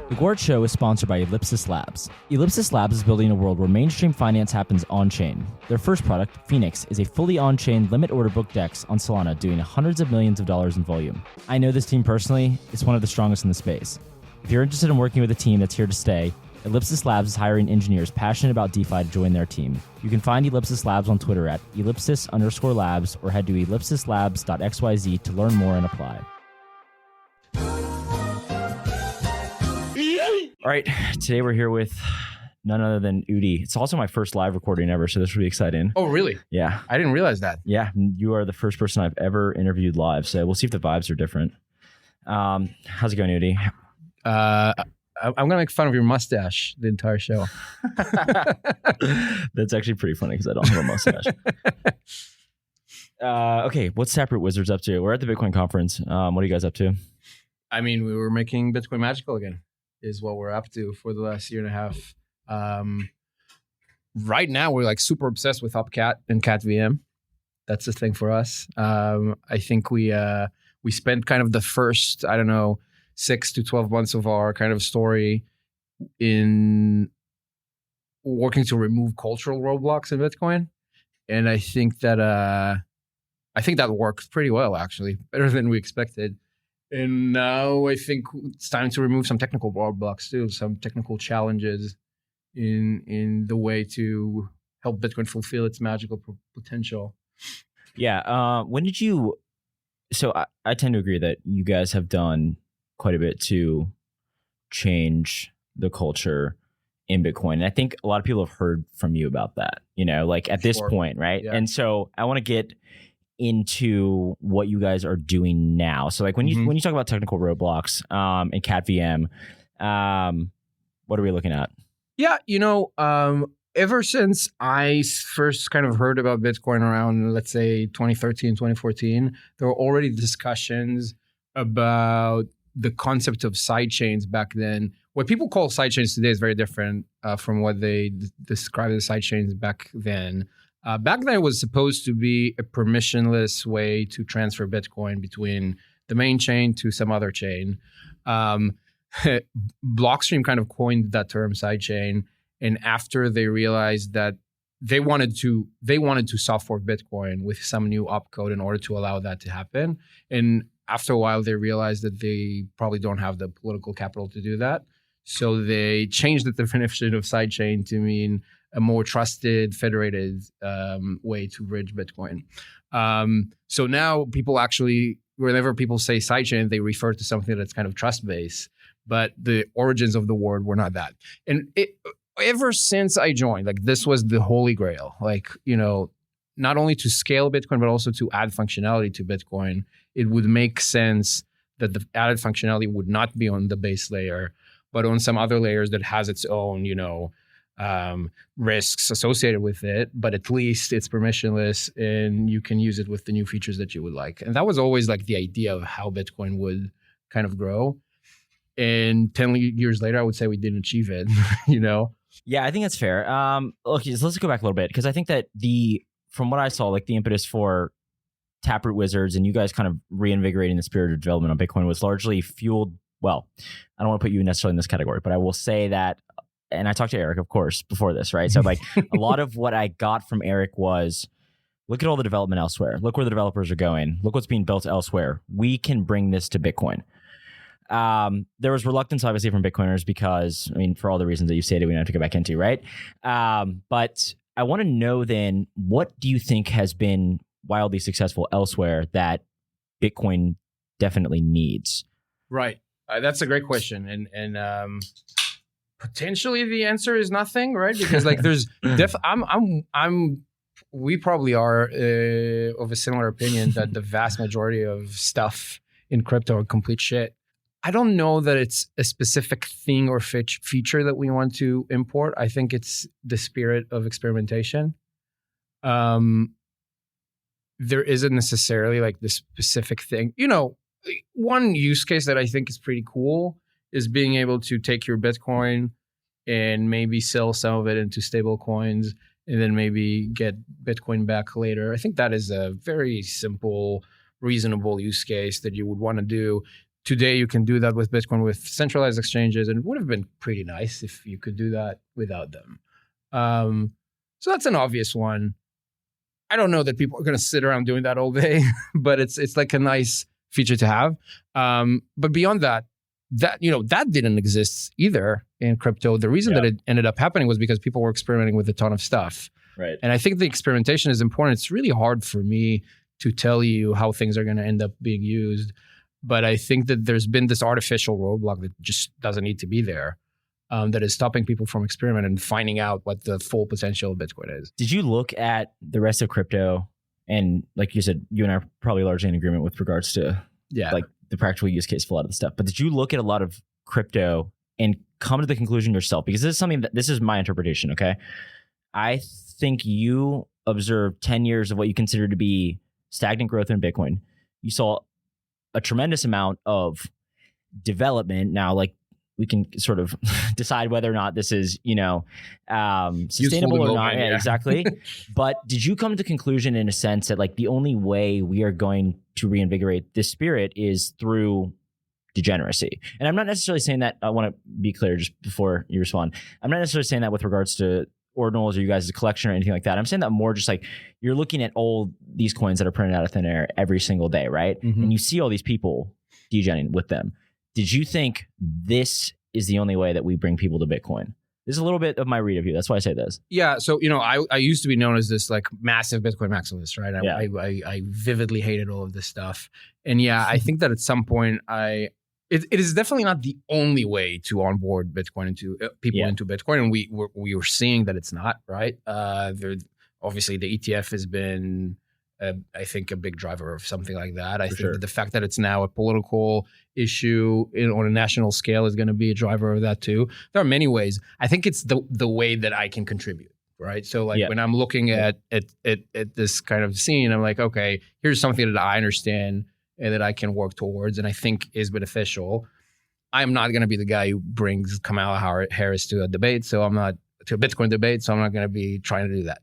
The Gwart Show is sponsored by Ellipsis Labs. Ellipsis Labs is building a world where mainstream finance happens on-chain. Their first product, Phoenix, is a fully on-chain limit order book DEX on Solana doing hundreds of millions of dollars in volume. I know this team personally. It's one of the strongest in the space. If you're interested in working with a team that's here to stay, Ellipsis Labs is hiring engineers passionate about DeFi to join their team. You can find Ellipsis Labs on Twitter at ellipsis_labs or head to ellipsislabs.xyz to learn more and apply. All right, today we're here with none other than Udi. It's also my first live recording ever, so this will be exciting. Oh, really? Yeah. I didn't realize that. Yeah, you are the first person I've ever interviewed live, so we'll see if the vibes are different. How's it going, Udi? I'm going to make fun of your mustache the entire show. That's actually pretty funny because I don't have a mustache. Okay, what's Taproot Wizards up to? We're at the Bitcoin conference. What are you guys up to? I mean, we were making Bitcoin magical again, is what we're up to for the last year and a half. Right now, we're like super obsessed with UpCat and CATVM. That's the thing for us. I think we spent kind of the first, 6 to 12 months of our kind of story in working to remove cultural roadblocks in Bitcoin. And I think that worked pretty well, actually, better than we expected. And now I think it's time to remove some technical roadblocks too, some technical challenges in the way to help Bitcoin fulfill its magical potential. Yeah. When did you? So I tend to agree that you guys have done quite a bit to change the culture in Bitcoin. And I think a lot of people have heard from you about that, like at this point, right? Yeah. And so I want to get into what you guys are doing now. So like when you talk about technical roadblocks and CATVM, what are we looking at? Yeah, ever since I first kind of heard about Bitcoin around, let's say 2013, 2014, there were already discussions about the concept of sidechains back then. What people call sidechains today is very different from what they described as sidechains back then. Back then, it was supposed to be a permissionless way to transfer Bitcoin between the main chain to some other chain. Blockstream kind of coined that term sidechain, and after they realized that they wanted to soft fork Bitcoin with some new opcode in order to allow that to happen. And after a while, they realized that they probably don't have the political capital to do that. So they changed the definition of sidechain to mean a more trusted, federated way to bridge Bitcoin. So now people actually, whenever people say sidechain, they refer to something that's kind of trust-based. But the origins of the word were not that. And ever since I joined, this was the holy grail. Not only to scale Bitcoin, but also to add functionality to Bitcoin. It would make sense that the added functionality would not be on the base layer, but on some other layers that has its own, risks associated with it, but at least it's permissionless and you can use it with the new features that you would like. And that was always the idea of how Bitcoin would kind of grow. And 10 years later, I would say we didn't achieve it, Yeah, I think that's fair. Okay, so let's go back a little bit because I think that from what I saw, the impetus for Taproot Wizards and you guys kind of reinvigorating the spirit of development on Bitcoin was largely fueled. Well, I don't want to put you necessarily in this category, but I will say that, and I talked to Eric, of course, before this, right? So a lot of what I got from Eric was, look at all the development elsewhere. Look where the developers are going. Look what's being built elsewhere. We can bring this to Bitcoin. There was reluctance, obviously, from Bitcoiners because, for all the reasons that you stated, we don't have to go back into, right? But I want to know then, what do you think has been wildly successful elsewhere that Bitcoin definitely needs? Right. That's a great question. And potentially the answer is nothing, right? Because there's we probably are of a similar opinion that the vast majority of stuff in crypto are complete shit. I don't know that it's a specific thing or feature that we want to import. I think it's the spirit of experimentation. There isn't necessarily this specific thing. One use case that I think is pretty cool is being able to take your Bitcoin and maybe sell some of it into stable coins and then maybe get Bitcoin back later. I think that is a very simple, reasonable use case that you would want to do today you can do that with Bitcoin with centralized exchanges, and it would have been pretty nice if you could do that without them. So that's an obvious one. I don't know that people are going to sit around doing that all day, but it's like a nice feature to have. But beyond that didn't exist either in crypto. The reason that it ended up happening was because people were experimenting with a ton of stuff. Right. And I think the experimentation is important. It's really hard for me to tell you how things are going to end up being used. But I think that there's been this artificial roadblock that just doesn't need to be there, that is stopping people from experimenting and finding out what the full potential of Bitcoin is. Did you look at the rest of crypto? And like you said, you and I are probably largely in agreement with regards to like the practical use case for a lot of the stuff. But did you look at a lot of crypto and come to the conclusion yourself? Because this is my interpretation, okay? I think you observed 10 years of what you consider to be stagnant growth in Bitcoin. You saw a tremendous amount of development. Now, like, we can sort of decide whether or not this is, sustainable or not. Yeah, exactly. But did you come to the conclusion in a sense that like the only way we are going to reinvigorate this spirit is through degeneracy? And I'm not necessarily saying that, I want to be clear just before you respond. I'm not necessarily saying that with regards to ordinals or you guys as a collection or anything like that. I'm saying that more just like you're looking at all these coins that are printed out of thin air every single day, right? Mm-hmm. And you see all these people degenning with them. Did you think this is the only way that we bring people to Bitcoin? This is a little bit of my read of you. That's why I say this. Yeah. So, I usused to be known as this like massive Bitcoin maximalist, right? I vividly hated all of this stuff. And yeah, I think that at some point it is definitely not the only way to onboard Bitcoin into people into Bitcoin. And we were seeing that it's not, right? Obviously the ETF has been, I think, a big driver of something like that. I think that the fact that it's now a political issue on a national scale is going to be a driver of that too. There are many ways. I think it's the way that I can contribute, right? So like when I'm looking at this kind of scene, I'm like, okay, here's something that I understand and that I can work towards and I think is beneficial. I'm not going to be the guy who brings Kamala Harris to a debate, to a Bitcoin debate, so I'm not going to be trying to do that,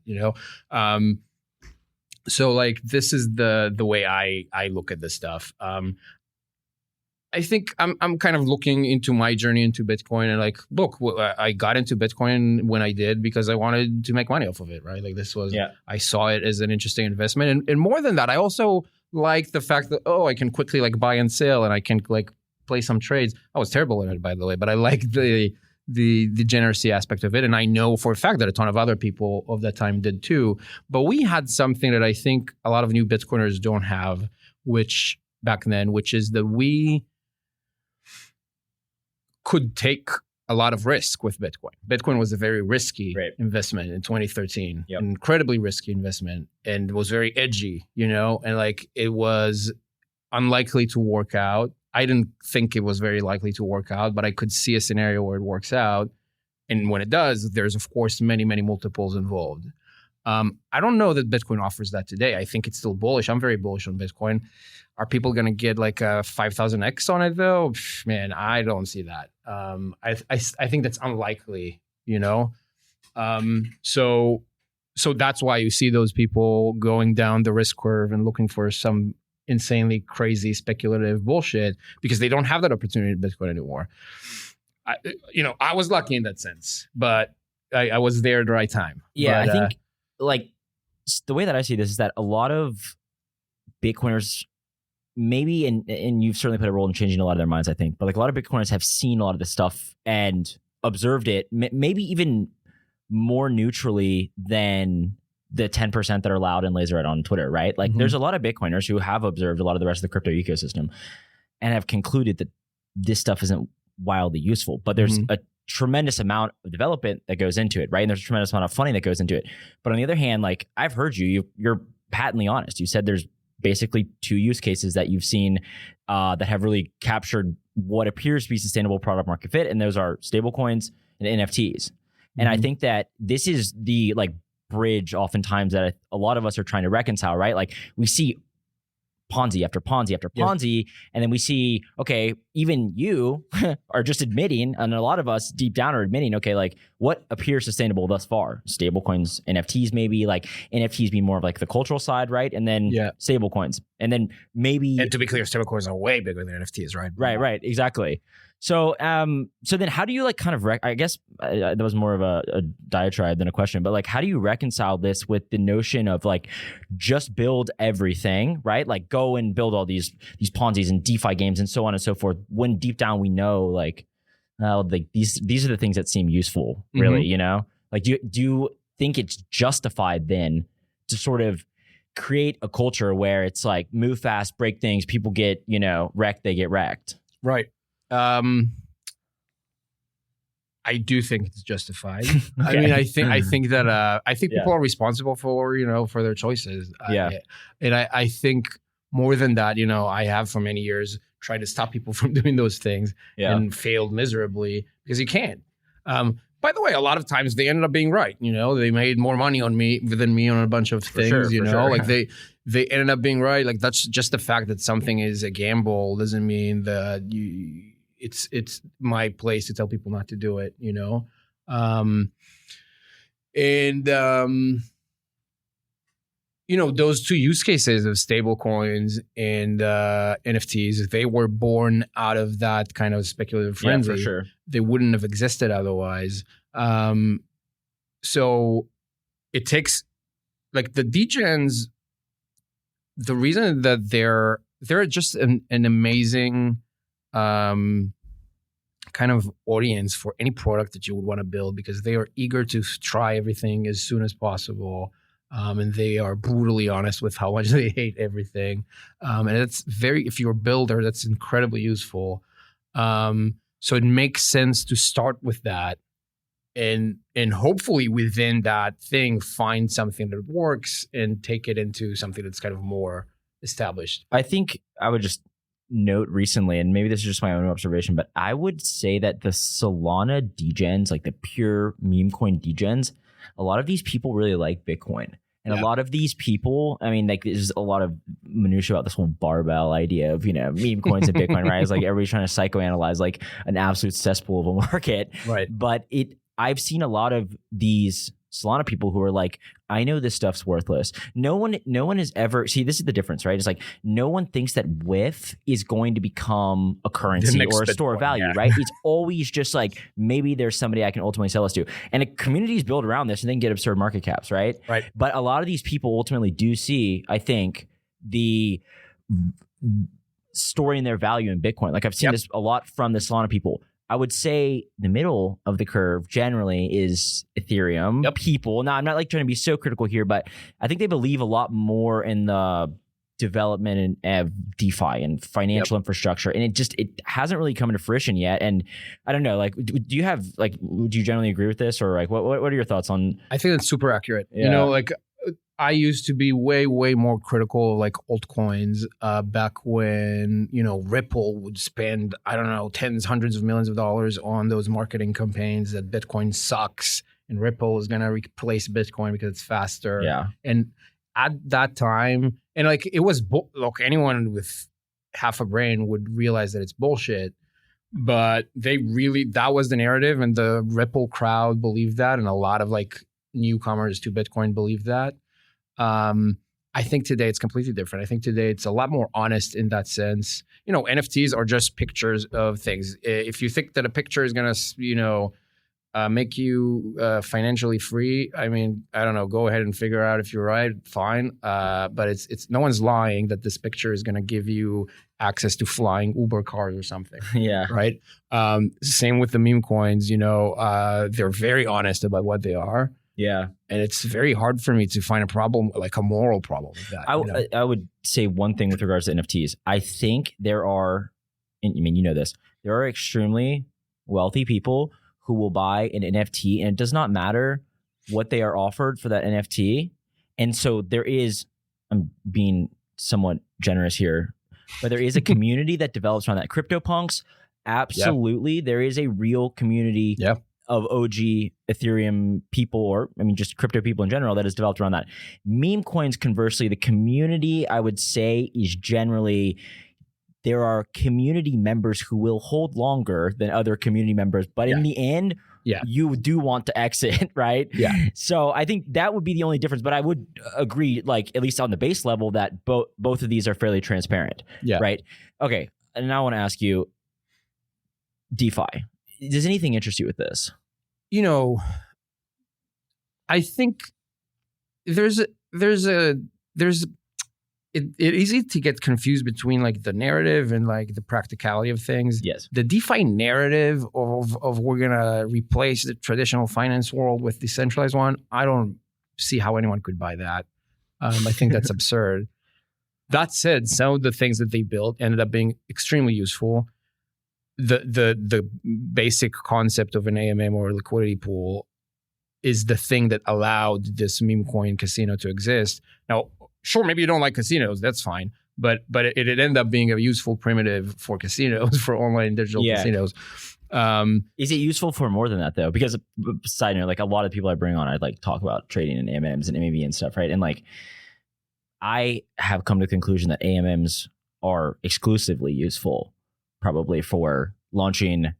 So like this is the way I look at this stuff. I think I'm kind of looking into my journey into Bitcoin and like, look, I got into Bitcoin when I did because I wanted to make money off of it, right? Like this was, I saw it as an interesting investment. And more than that, I also like the fact that, I can quickly like buy and sell and I can like play some trades. I was terrible at it, by the way, but I like the degeneracy aspect of it. And I know for a fact that a ton of other people of that time did too. But we had something that I think a lot of new Bitcoiners don't have, which is that we could take a lot of risk with Bitcoin. Bitcoin was a very risky investment in 2013, an incredibly risky investment, and was very edgy, and like it was unlikely to work out. I didn't think it was very likely to work out, but I could see a scenario where it works out. And when it does, there's, of course, many, many multiples involved. I don't know that Bitcoin offers that today. I think it's still bullish. I'm very bullish on Bitcoin. Are people going to get like a 5,000x on it, though? Man, I don't see that. I think that's unlikely, So that's why you see those people going down the risk curve and looking for some insanely crazy speculative bullshit because they don't have that opportunity in Bitcoin anymore. I was lucky in that sense, but I was there at the right time. Yeah, but, I think like the way that I see this is that a lot of Bitcoiners maybe, and you've certainly played a role in changing a lot of their minds, I think, but like a lot of Bitcoiners have seen a lot of this stuff and observed it, maybe even more neutrally than the 10% that are loud and laser out on Twitter, right? Like there's a lot of Bitcoiners who have observed a lot of the rest of the crypto ecosystem and have concluded that this stuff isn't wildly useful, but there's a tremendous amount of development that goes into it, right? And there's a tremendous amount of funding that goes into it. But on the other hand, like I've heard you're patently honest. You said there's basically two use cases that you've seen that have really captured what appears to be sustainable product market fit, and those are stablecoins and NFTs. And I think that this is the like bridge oftentimes that a lot of us are trying to reconcile, right? Like we see Ponzi after Ponzi after Ponzi. And then we see, okay, even you are just admitting, and a lot of us deep down are admitting, okay, like what appears sustainable thus far? Stablecoins, NFTs, maybe like NFTs being more of like the cultural side, right? And then stablecoins. And then maybe. And to be clear, stablecoins are way bigger than NFTs, right? Right, exactly. So, so then how do you like kind of, I guess that was more of a diatribe than a question, but like, how do you reconcile this with the notion of like, just build everything, right? Like go and build all these Ponzi's and DeFi games and so on and so forth. When deep down we know like, like these are the things that seem useful, really, you know? Like, do you think it's justified then to sort of create a culture where it's like move fast, break things, people get, wrecked, they get wrecked? Right. I do think it's justified. Okay. I mean, I think that people are responsible for for their choices. And I think more than that, I have for many years tried to stop people from doing those things and failed miserably because you can't. By the way, a lot of times they ended up being right. They made more money than me on a bunch of things. Like they ended up being right. Like that's just the fact that something is a gamble doesn't mean that it's my place to tell people not to do it, those two use cases of stable coins and NFTs, they were born out of that kind of speculative frenzy. Yeah, for sure. They wouldn't have existed otherwise. So it takes like the DeGens, the reason that they're just an amazing kind of audience for any product that you would want to build, because they are eager to try everything as soon as possible. And they are brutally honest with how much they hate everything. And it's if you're a builder, that's incredibly useful. So it makes sense to start with that and hopefully within that thing, find something that works and take it into something that's kind of more established. I think I would just note recently, and maybe this is just my own observation, but I would say that the Solana DeGens, like the pure meme coin DeGens, a lot of these people really like Bitcoin. And a lot of these people, I mean, like there's a lot of minutia about this whole barbell idea of, meme coins and Bitcoin, right? It's like everybody's trying to psychoanalyze like an absolute cesspool of a market. Right. But I've seen a lot of these Solana people who are like, I know this stuff's worthless. No one has ever, see, this is the difference, right? It's like no one thinks that WIF is going to become a currency or a store of value, right? It's always just like, maybe there's somebody I can ultimately sell this to. And a community is built around this and then get absurd market caps, right? Right. But a lot of these people ultimately do see, I think, the story and their value in Bitcoin. Like I've seen this a lot from the Solana people. I would say the middle of the curve generally is Ethereum people. Now, I'm not like trying to be so critical here, but I think they believe a lot more in the development of DeFi and financial infrastructure. And it hasn't really come into fruition yet. And I don't know, like, do you have, like, would you generally agree with this? Or like, what are your thoughts on? I think that's super accurate. Like I used to be way, way more critical of like altcoins back when, Ripple would spend, I don't know, tens, hundreds of millions of dollars on those marketing campaigns that Bitcoin sucks and Ripple is going to replace Bitcoin because it's faster. Yeah. And at that time, and like it was, look, anyone with half a brain would realize that it's bullshit. But that was the narrative, and the Ripple crowd believed that, and a lot of like newcomers to Bitcoin believed that. I think today it's completely different. I think today it's a lot more honest in that sense. NFTs are just pictures of things. If you think that a picture is going to, make you financially free, I mean, I don't know, go ahead and figure out if you're right, fine. But it's no one's lying that this picture is going to give you access to flying Uber cars or something. Yeah. Right. Same with the meme coins, they're very honest about what they are. Yeah. And it's very hard for me to find a problem, like a moral problem with that. I would say one thing with regards to NFTs. I think there are, I mean, this, there are extremely wealthy people who will buy an NFT, and it does not matter what they are offered for that NFT. And so I'm being somewhat generous here, but there is a community that develops around that. CryptoPunks, absolutely. There is a real community of OG Ethereum people, or I mean just crypto people in general, that is developed around that. Meme coins, conversely, the community, I would say, is generally, there are community members who will hold longer than other community members, but in the end, you do want to exit, right? Yeah. So I think that would be the only difference, but I would agree, like at least on the base level, that both of these are fairly transparent, right? Okay, and now I want to ask you, DeFi. Does anything interest you with this? You know, I think it's easy to get confused between like the narrative and like the practicality of things. Yes. The DeFi narrative of we're gonna replace the traditional finance world with decentralized one, I don't see how anyone could buy that. I think that's absurd. That said, some of the things that they built ended up being extremely useful. The basic concept of an AMM or a liquidity pool is the thing that allowed this meme coin casino to exist. Now, sure, maybe you don't like casinos, that's fine. But it ended up being a useful primitive for casinos, for online digital casinos. Is it useful for more than that though? Because side note, like a lot of people I bring on, I'd like talk about trading in AMMs and MEV and stuff, right? And like I have come to the conclusion that AMMs are exclusively useful probably for launching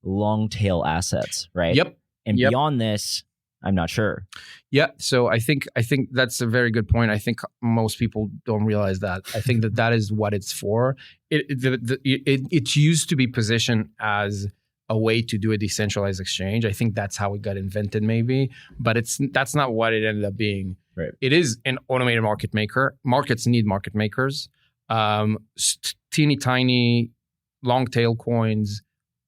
long tail assets, right? Yep. And beyond this, I'm not sure. Yeah. So I think that's a very good point. I think most people don't realize that. I think that is what it's for. It used to be positioned as a way to do a decentralized exchange. I think that's how it got invented, maybe, but that's not what it ended up being. Right. It is an automated market maker. Markets need market makers. Teeny tiny long tail coins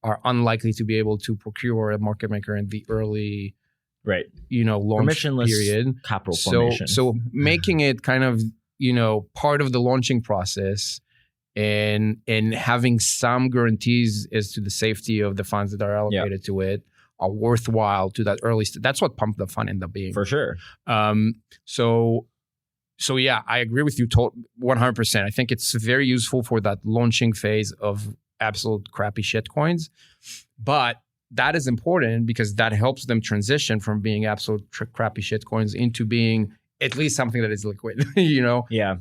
are unlikely to be able to procure a market maker in the early, launch permissionless period. Capital formation. So making it kind of, part of the launching process and having some guarantees as to the safety of the funds that are allocated to it are worthwhile to that early that's what pumped the fund ended up being. For sure. So yeah, I agree with you 100%. I think it's very useful for that launching phase of absolute crappy shit coins. But that is important because that helps them transition from being absolute crappy shit coins into being at least something that is liquid, Yeah.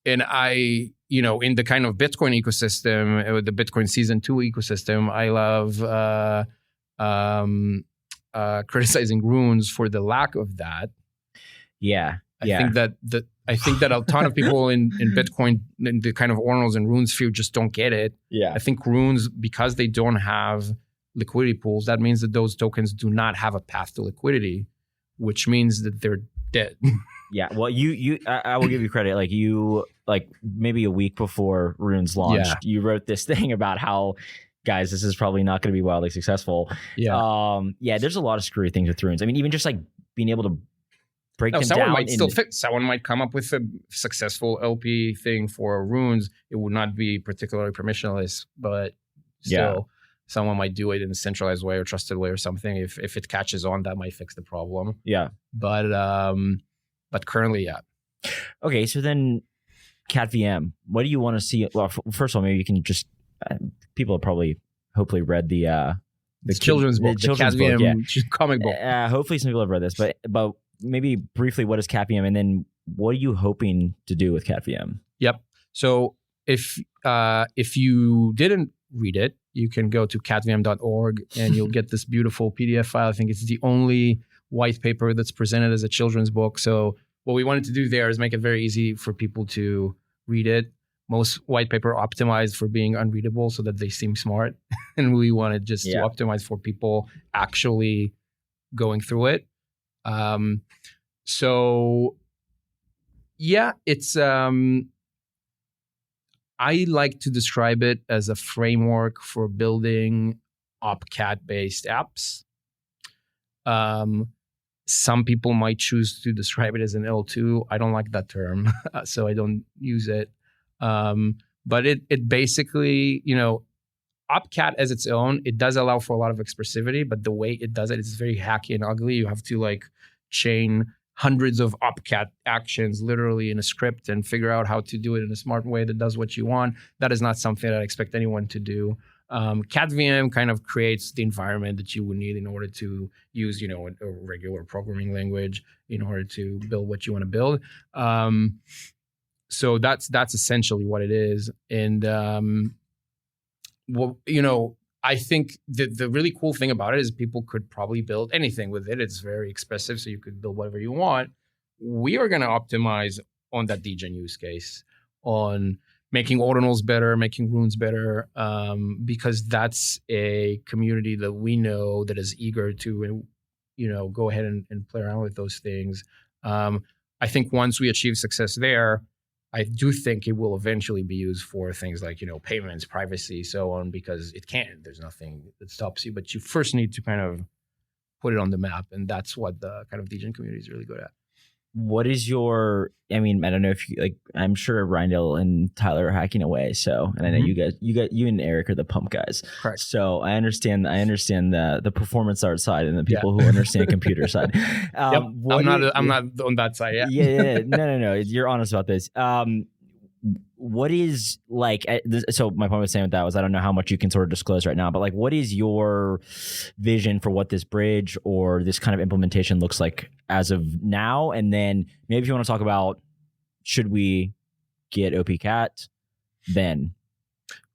And I, in the kind of Bitcoin ecosystem, the Bitcoin Season 2 ecosystem, I love criticizing runes for the lack of that. Yeah. I think that a ton of people in Bitcoin, in the kind of ordinals and runes field, just don't get it. Yeah. I think runes, because they don't have liquidity pools, that means that those tokens do not have a path to liquidity, which means that they're dead. Yeah. Well, I will give you credit. Like you, maybe a week before runes launched, you wrote this thing about how, guys, this is probably not going to be wildly successful. Yeah. There's a lot of screwy things with runes. I mean, even just like being able to break them someone down. Might still fit. Someone might come up with a successful LP thing for runes. It would not be particularly permissionless, but still, someone might do it in a centralized way or trusted way or something. If it catches on, that might fix the problem. Yeah. But currently, Okay, so then CATVM, what do you want to see? Well, first of all, maybe you can just people have probably hopefully read the children's book, the CATVM comic book. Hopefully, some people have read this, but maybe briefly, what is CATVM, and then what are you hoping to do with CATVM? Yep. So if you didn't read it, you can go to catvm.org and you'll get this beautiful PDF file. I think it's the only white paper that's presented as a children's book. So what we wanted to do there is make it very easy for people to read it. Most white paper optimized for being unreadable so that they seem smart. And we wanted just to optimize for people actually going through it. It's I like to describe it as a framework for building opcat-based apps. Some people might choose to describe it as an L2. I don't like that term, so I don't use it. But it basically, opcat as its own, it does allow for a lot of expressivity, but the way it does it is very hacky and ugly. You have to chain hundreds of opcat actions literally in a script and figure out how to do it in a smart way that does what you want. That is not something that I expect anyone to do. CATVM kind of creates the environment that you would need in order to use, a regular programming language in order to build what you want to build. So that's essentially what it is. And I think the really cool thing about it is people could probably build anything with it. It's very expressive, so you could build whatever you want. We are going to optimize on that DeGen use case, on making ordinals better, making runes better, because that's a community that we know that is eager to, go ahead and play around with those things. I think once we achieve success there, I do think it will eventually be used for things like, payments, privacy, so on, because it can. There's nothing that stops you, but you first need to kind of put it on the map, and that's what the kind of DeGen community is really good at. What is I don't know if you I'm sure Reindl and Tyler are hacking away. So, and I know you and Eric are the pump guys. Correct. So I understand the performance art side and the people who understand computer side. I'm not on that side. Yeah. Yeah. No. You're honest about this. What is so my point with saying that was I don't know how much you can sort of disclose right now, but what is your vision for what this bridge or this kind of implementation looks like as of now? And then maybe if you want to talk about should we get OPCat then?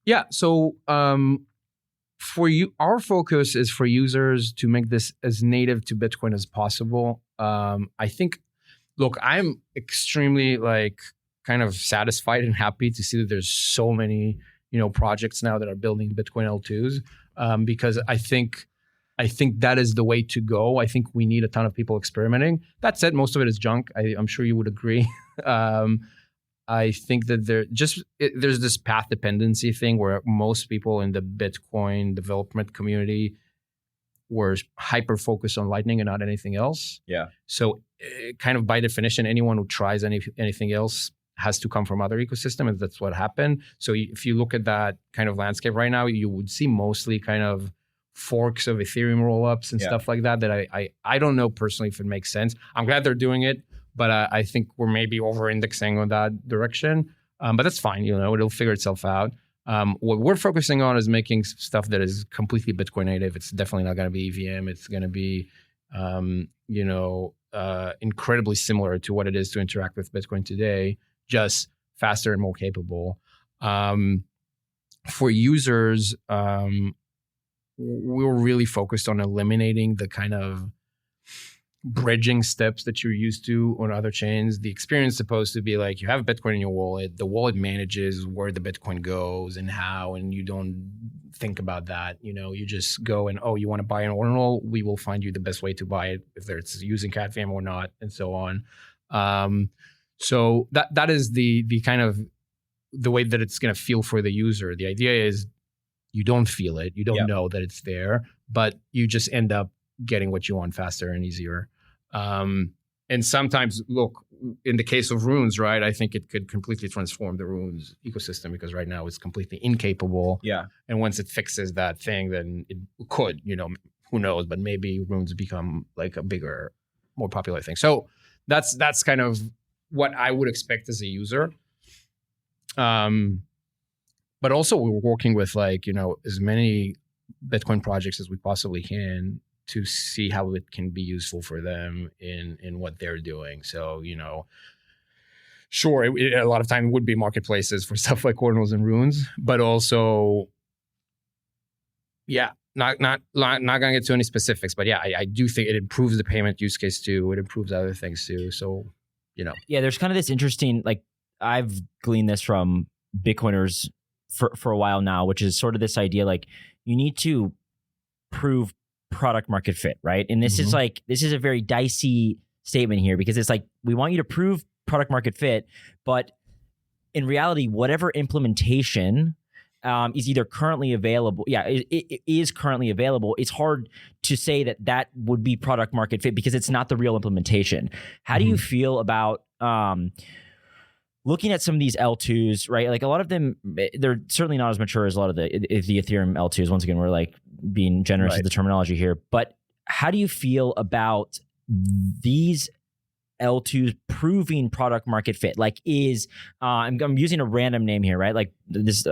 Yeah. So for you, our focus is for users to make this as native to Bitcoin as possible. I think, look, I'm extremely kind of satisfied and happy to see that there's so many, projects now that are building Bitcoin L2s, because I think that is the way to go. I think we need a ton of people experimenting. That said, most of it is junk. I'm sure you would agree. I think that there's this path dependency thing where most people in the Bitcoin development community were hyper focused on Lightning and not anything else. Yeah. So kind of by definition, anyone who tries anything else has to come from other ecosystem, and that's what happened. So if you look at that kind of landscape right now, you would see mostly kind of forks of Ethereum rollups and stuff like that I don't know personally if it makes sense. I'm glad they're doing it, but I think we're maybe over-indexing on that direction. But that's fine, it'll figure itself out. What we're focusing on is making stuff that is completely Bitcoin native. It's definitely not going to be EVM. It's going to be, incredibly similar to what it is to interact with Bitcoin today, just faster and more capable. For users, we were really focused on eliminating the kind of bridging steps that you're used to on other chains. The experience is supposed to be you have Bitcoin in your wallet. The wallet manages where the Bitcoin goes and how, and you don't think about that. You just go and, you want to buy an ordinal, we will find you the best way to buy it, if it's using CATVM or not, and so on. So that is the kind of the way that it's going to feel for the user. The idea is you don't feel it, you don't know that it's there, but you just end up getting what you want faster and easier. And sometimes, look, in the case of runes, right, I think it could completely transform the runes ecosystem, because right now it's completely incapable. Yeah. And once it fixes that thing, then it could, who knows, but maybe runes become a bigger, more popular thing. So that's kind of what I would expect as a user. But also we're working with as many Bitcoin projects as we possibly can to see how it can be useful for them in what they're doing. So, sure, a lot of time would be marketplaces for stuff like ordinals and runes, but also, not gonna get to any specifics, but I do think it improves the payment use case too. It improves other things too. So, Yeah, there's kind of this interesting, I've gleaned this from Bitcoiners for a while now, which is sort of this idea, you need to prove product market fit, right? And this is this is a very dicey statement here, because it's we want you to prove product market fit, but in reality, whatever implementation is either currently available. Yeah, it is currently available. It's hard to say that would be product market fit because it's not the real implementation. How do you feel about looking at some of these L2s, right? A lot of them, they're certainly not as mature as a lot of the Ethereum L2s. Once again, we're being generous with the terminology here. But how do you feel about these L2's proving product market fit? Like, is I'm using a random name here, right? Like this,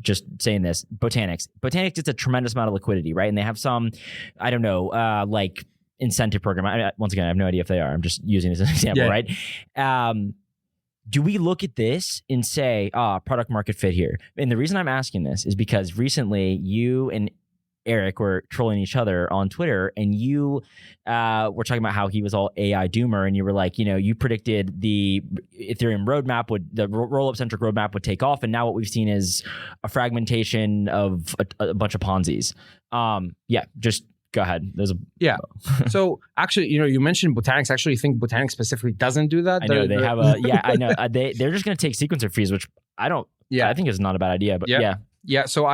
just saying this. Botanics gets a tremendous amount of liquidity, right? And they have some, I don't know, like incentive program. Once again, I have no idea if they are. I'm just using this as an example, right? Do we look at this and say, product market fit here? And the reason I'm asking this is because recently you and Eric were trolling each other on Twitter, and you were talking about how he was all AI doomer, and you were like, you predicted the Ethereum roadmap the roll-up centric roadmap would take off, and now what we've seen is a fragmentation of a bunch of Ponzi's. Just go ahead. So actually, you mentioned Botanics. Actually, you think Botanics specifically doesn't do that? I know they have I know they're just going to take sequencer fees, which I don't. Yeah, I think is not a bad idea. But yeah. So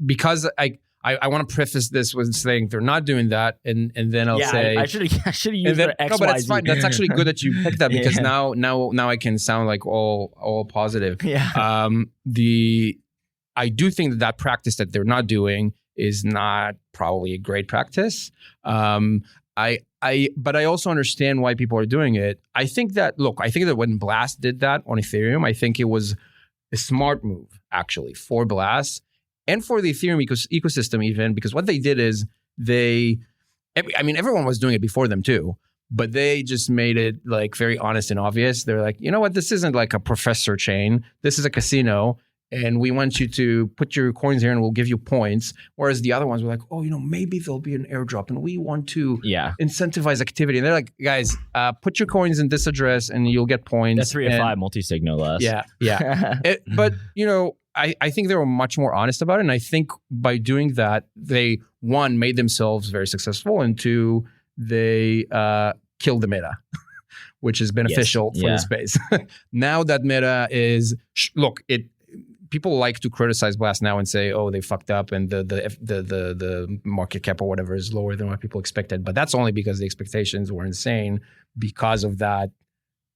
because I want to preface this with saying they're not doing that, and then I'll say I should have used X, no, but it's fine. That's actually good that you picked that because now I can sound like all positive. Yeah. I do think that practice that they're not doing is not probably a great practice. But I also understand why people are doing it. I think that when Blast did that on Ethereum, I think it was a smart move actually for Blast and for the Ethereum ecosystem even, because what they did is everyone was doing it before them too, but they just made it like very honest and obvious. They're like, you know what, this isn't like a professor chain. This is a casino. And we want you to put your coins here and we'll give you points. Whereas the other ones were like, maybe there'll be an airdrop and we want to incentivize activity. And they're like, guys, put your coins in this address and you'll get points. That's 3 of 5 multi-sig, no less. Yeah. But, I think they were much more honest about it. And I think by doing that, they, one, made themselves very successful. And two, they killed the meta, which is beneficial for the space. Now that meta is, people like to criticize Blast now and say, they fucked up and the market cap or whatever is lower than what people expected. But that's only because the expectations were insane because of that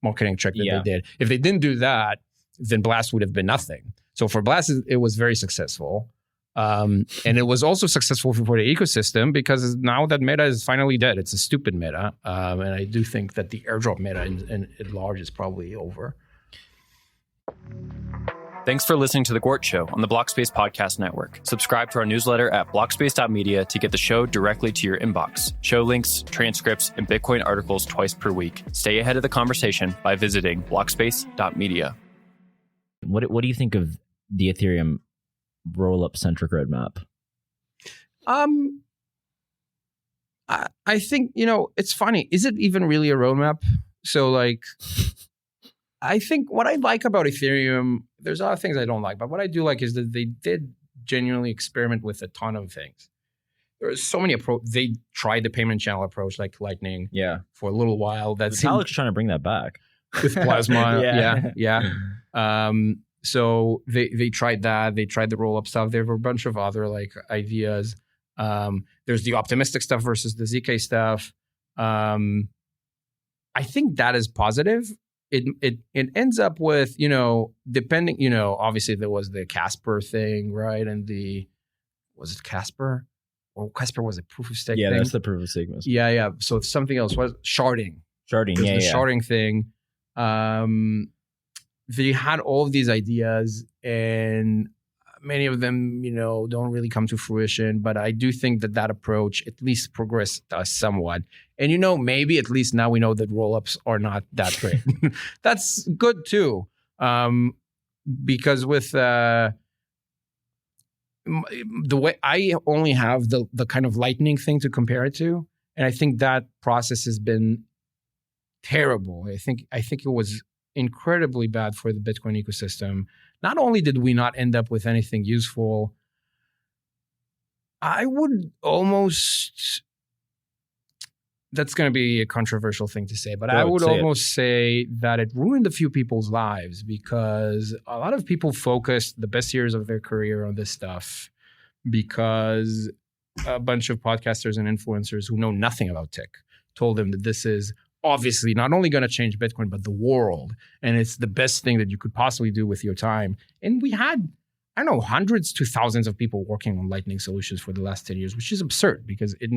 marketing trick that they did. If they didn't do that, then Blast would have been nothing. So for Blast, it was very successful. And it was also successful for the ecosystem because now that meta is finally dead. It's a stupid meta. And I do think that the airdrop meta at large is probably over. Thanks for listening to The Gwart Show on the Blockspace Podcast Network. Subscribe to our newsletter at blockspace.media to get the show directly to your inbox. Show links, transcripts, and Bitcoin articles twice per week. Stay ahead of the conversation by visiting blockspace.media. What do you think of the Ethereum roll-up centric roadmap? I think, it's funny. Is it even really a roadmap? So I think what I like about Ethereum, there's a lot of things I don't like, but what I do like is that they did genuinely experiment with a ton of things. There are so many they tried the payment channel approach like Lightning for a little while. Vitalik's trying to bring that back. With Plasma. So they tried that. They tried the roll-up stuff. There were a bunch of other ideas. There's the optimistic stuff versus the ZK stuff. I think that is positive. It ends up with, depending, obviously there was the Casper thing, right? And was it Casper? Or Casper was a proof of stake thing? Yeah, that's the proof of stake. Yeah. So it's something else. Was sharding. The sharding thing. They had all of these ideas and many of them, don't really come to fruition. But I do think that approach at least progressed us somewhat. And, maybe at least now we know that rollups are not that great. That's good too. Because with the way I only have the kind of Lightning thing to compare it to. And I think that process has been terrible. I think it was incredibly bad for the Bitcoin ecosystem. Not only did we not end up with anything useful, I would almost, that's going to be a controversial thing to say, but I would almost say that it ruined a few people's lives because a lot of people focused the best years of their career on this stuff because a bunch of podcasters and influencers who know nothing about tech told them that this is obviously not only going to change Bitcoin, but the world. And it's the best thing that you could possibly do with your time. And we had, hundreds to thousands of people working on Lightning solutions for the last 10 years, which is absurd because it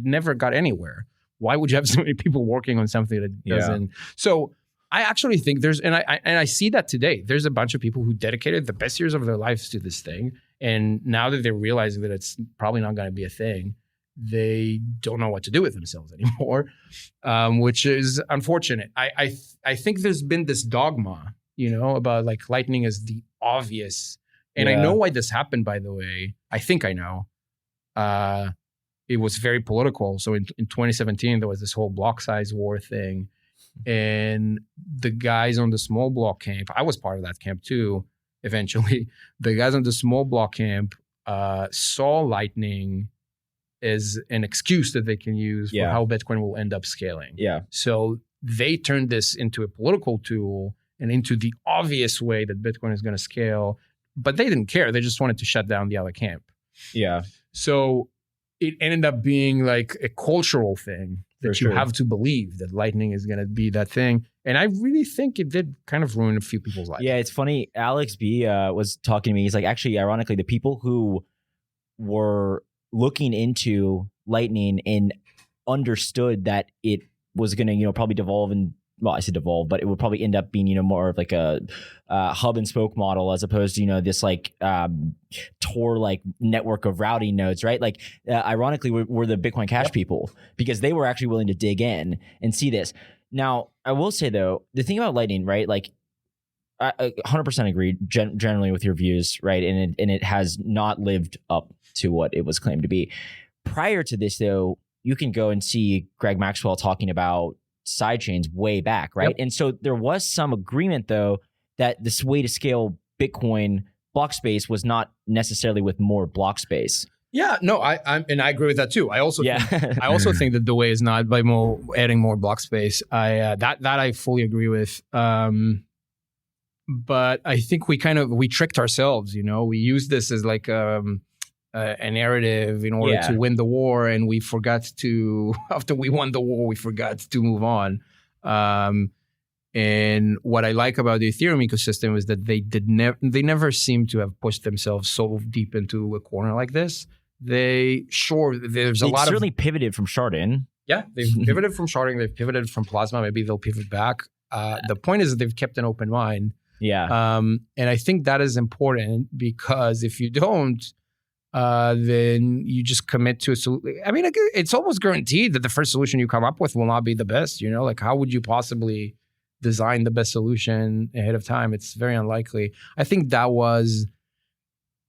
never got anywhere. why would you have so many people working on something that doesn't? So I actually think and I see that today. There's a bunch of people who dedicated the best years of their lives to this thing. And now that they're realizing that it's probably not going to be a thing, they don't know what to do with themselves anymore, which is unfortunate. I think there's been this dogma, about like Lightning is the obvious. And I know why this happened, by the way. I think I know. It was very political. So in 2017, there was this whole block size war thing. And the guys on the small block camp, I was part of that camp too, eventually. The guys on the small block camp saw Lightning as an excuse that they can use for how Bitcoin will end up scaling. Yeah. So they turned this into a political tool and into the obvious way that Bitcoin is going to scale. But they didn't care. They just wanted to shut down the other camp. Yeah. So it ended up being like a cultural thing that you have to believe that Lightning is going to be that thing. And I really think it did kind of ruin a few people's lives. Yeah, it's funny. Alex B was talking to me. He's like, actually, ironically, the people who were looking into Lightning and understood that it was going to, probably devolve and, well, I said devolve, but it would probably end up being, more of like a hub and spoke model as opposed to, this like Tor like network of routing nodes, right? Like, ironically, we're the Bitcoin Cash people because they were actually willing to dig in and see this. Now, I will say though, the thing about Lightning, right? Like, I 100% agree generally with your views, right? And it has not lived up to what it was claimed to be. Prior to this, though, you can go and see Greg Maxwell talking about sidechains way back, right? Yep. And so there was some agreement, though, that this way to scale Bitcoin block space was not necessarily with more block space. Yeah, no, I agree with that too. I also think that the way is not by adding more block space. That I fully agree with. But I think we tricked ourselves. We used this as like a narrative in order to win the war, and we forgot to. After we won the war, we forgot to move on. And what I like about the Ethereum ecosystem is that they never seem to have pushed themselves so deep into a corner like this. They certainly pivoted from sharding. Yeah, they've pivoted from sharding. They've pivoted from plasma. Maybe they'll pivot back. The point is that they've kept an open mind. Yeah. And I think that is important because if you don't, then you just commit to a solution. I mean, it's almost guaranteed that the first solution you come up with will not be the best. Like how would you possibly design the best solution ahead of time? It's very unlikely. I think that was,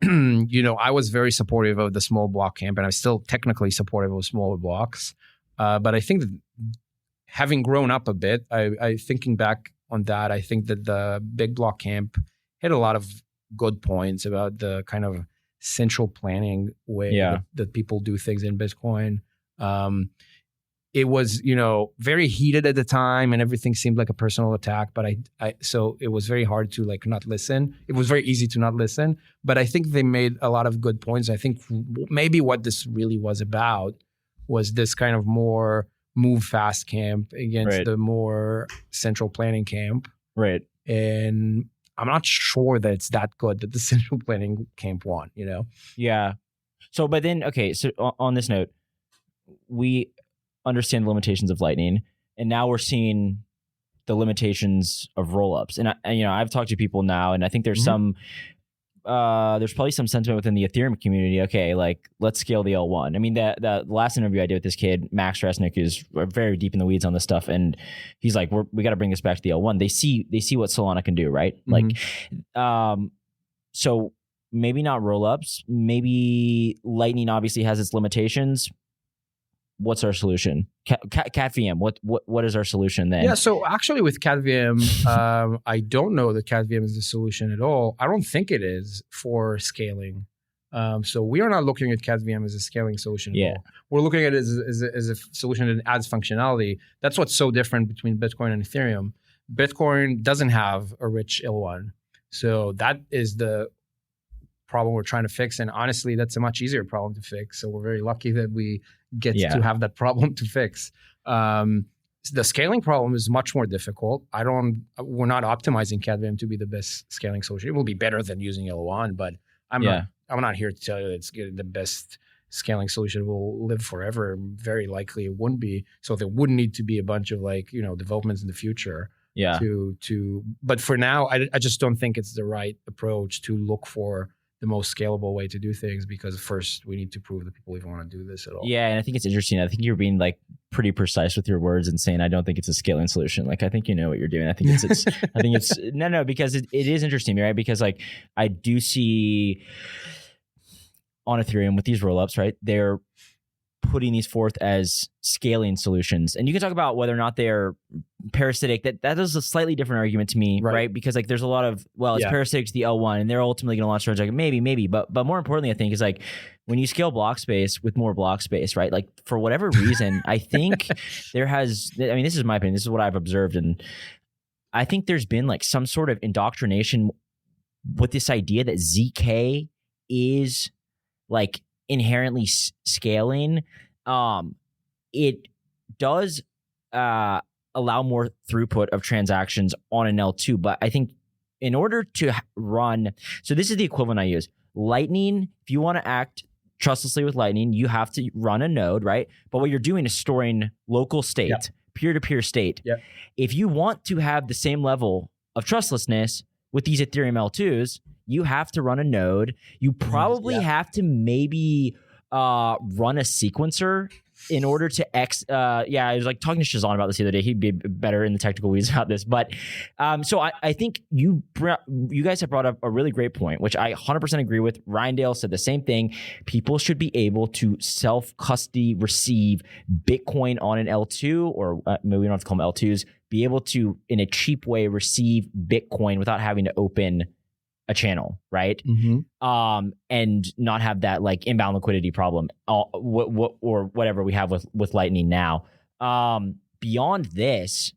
I was very supportive of the small block camp, and I'm still technically supportive of smaller blocks. But I think that having grown up a bit, I thinking back on that, I think that the big block camp had a lot of good points about the kind of central planning way that people do things in Bitcoin. It was, very heated at the time and everything seemed like a personal attack, but so it was very hard to like not listen. It was very easy to not listen, but I think they made a lot of good points. I think maybe what this really was about was this kind of more move fast camp against the more central planning camp. Right. And I'm not sure that it's that good that the central planning camp won, Yeah. So, but then, okay, so on this note, we understand the limitations of Lightning, and now we're seeing the limitations of rollups. And I've talked to people now, and I think there's there's probably some sentiment within the Ethereum community. Okay, like let's scale the L1. I mean, the last interview I did with this kid, Max Resnick, is very deep in the weeds on this stuff, and he's like, we got to bring this back to the L1. They see what Solana can do, right? Like, so maybe not rollups. Maybe Lightning obviously has its limitations. What's our solution? CATVM. What is our solution then? Yeah, so actually with CATVM, I don't know that CATVM is the solution at all. I don't think it is for scaling. So we are not looking at CATVM as a scaling solution at all. We're looking at it as a solution that adds functionality. That's what's so different between Bitcoin and Ethereum. Bitcoin doesn't have a rich L1. So that is the problem we're trying to fix. And honestly, that's a much easier problem to fix. So we're very lucky that we get to have that problem to fix. The scaling problem is much more difficult. We're not optimizing CATVM to be the best scaling solution. It will be better than using L1, but I'm not here to tell you that it's the best scaling solution will live forever. Very likely it wouldn't be. So there wouldn't need to be a bunch of developments in the future. Yeah. But for now, I just don't think it's the right approach to look for the most scalable way to do things, because first we need to prove that people even want to do this at all. Yeah, and I think it's interesting. I think you're being like pretty precise with your words and saying I don't think it's a scaling solution. Like I think you know what you're doing. I think it's I think it's no because it is interesting, right? Because like I do see on Ethereum with these rollups, right? They're putting these forth as scaling solutions, and you can talk about whether or not they're parasitic. That is a slightly different argument to me, right? Because like there's a lot of it's parasitic to the L1, and they're ultimately going to launch like maybe, but more importantly, I think is like when you scale block space with more block space, right? Like for whatever reason, I think there has. I mean, this is my opinion. This is what I've observed, and I think there's been like some sort of indoctrination with this idea that ZK is like inherently scaling. It does allow more throughput of transactions on an L2, but I think in order to run, so this is the equivalent I use. Lightning, if you want to act trustlessly with Lightning, you have to run a node, right? But what you're doing is storing local state, peer-to-peer state. Yep. If you want to have the same level of trustlessness with these Ethereum L2s, you have to run a node. You probably have to maybe run a sequencer in order to I was like talking to Shazan about this the other day. He'd be better in the technical weeds about this. But so I think you guys have brought up a really great point, which I 100% agree with. Ryan said the same thing. People should be able to self-custody receive Bitcoin on an L2, or maybe we don't have to call them L2s, be able to, in a cheap way, receive Bitcoin without having to open a channel, right? And not have that like inbound liquidity problem, or whatever we have with Lightning now. Beyond this,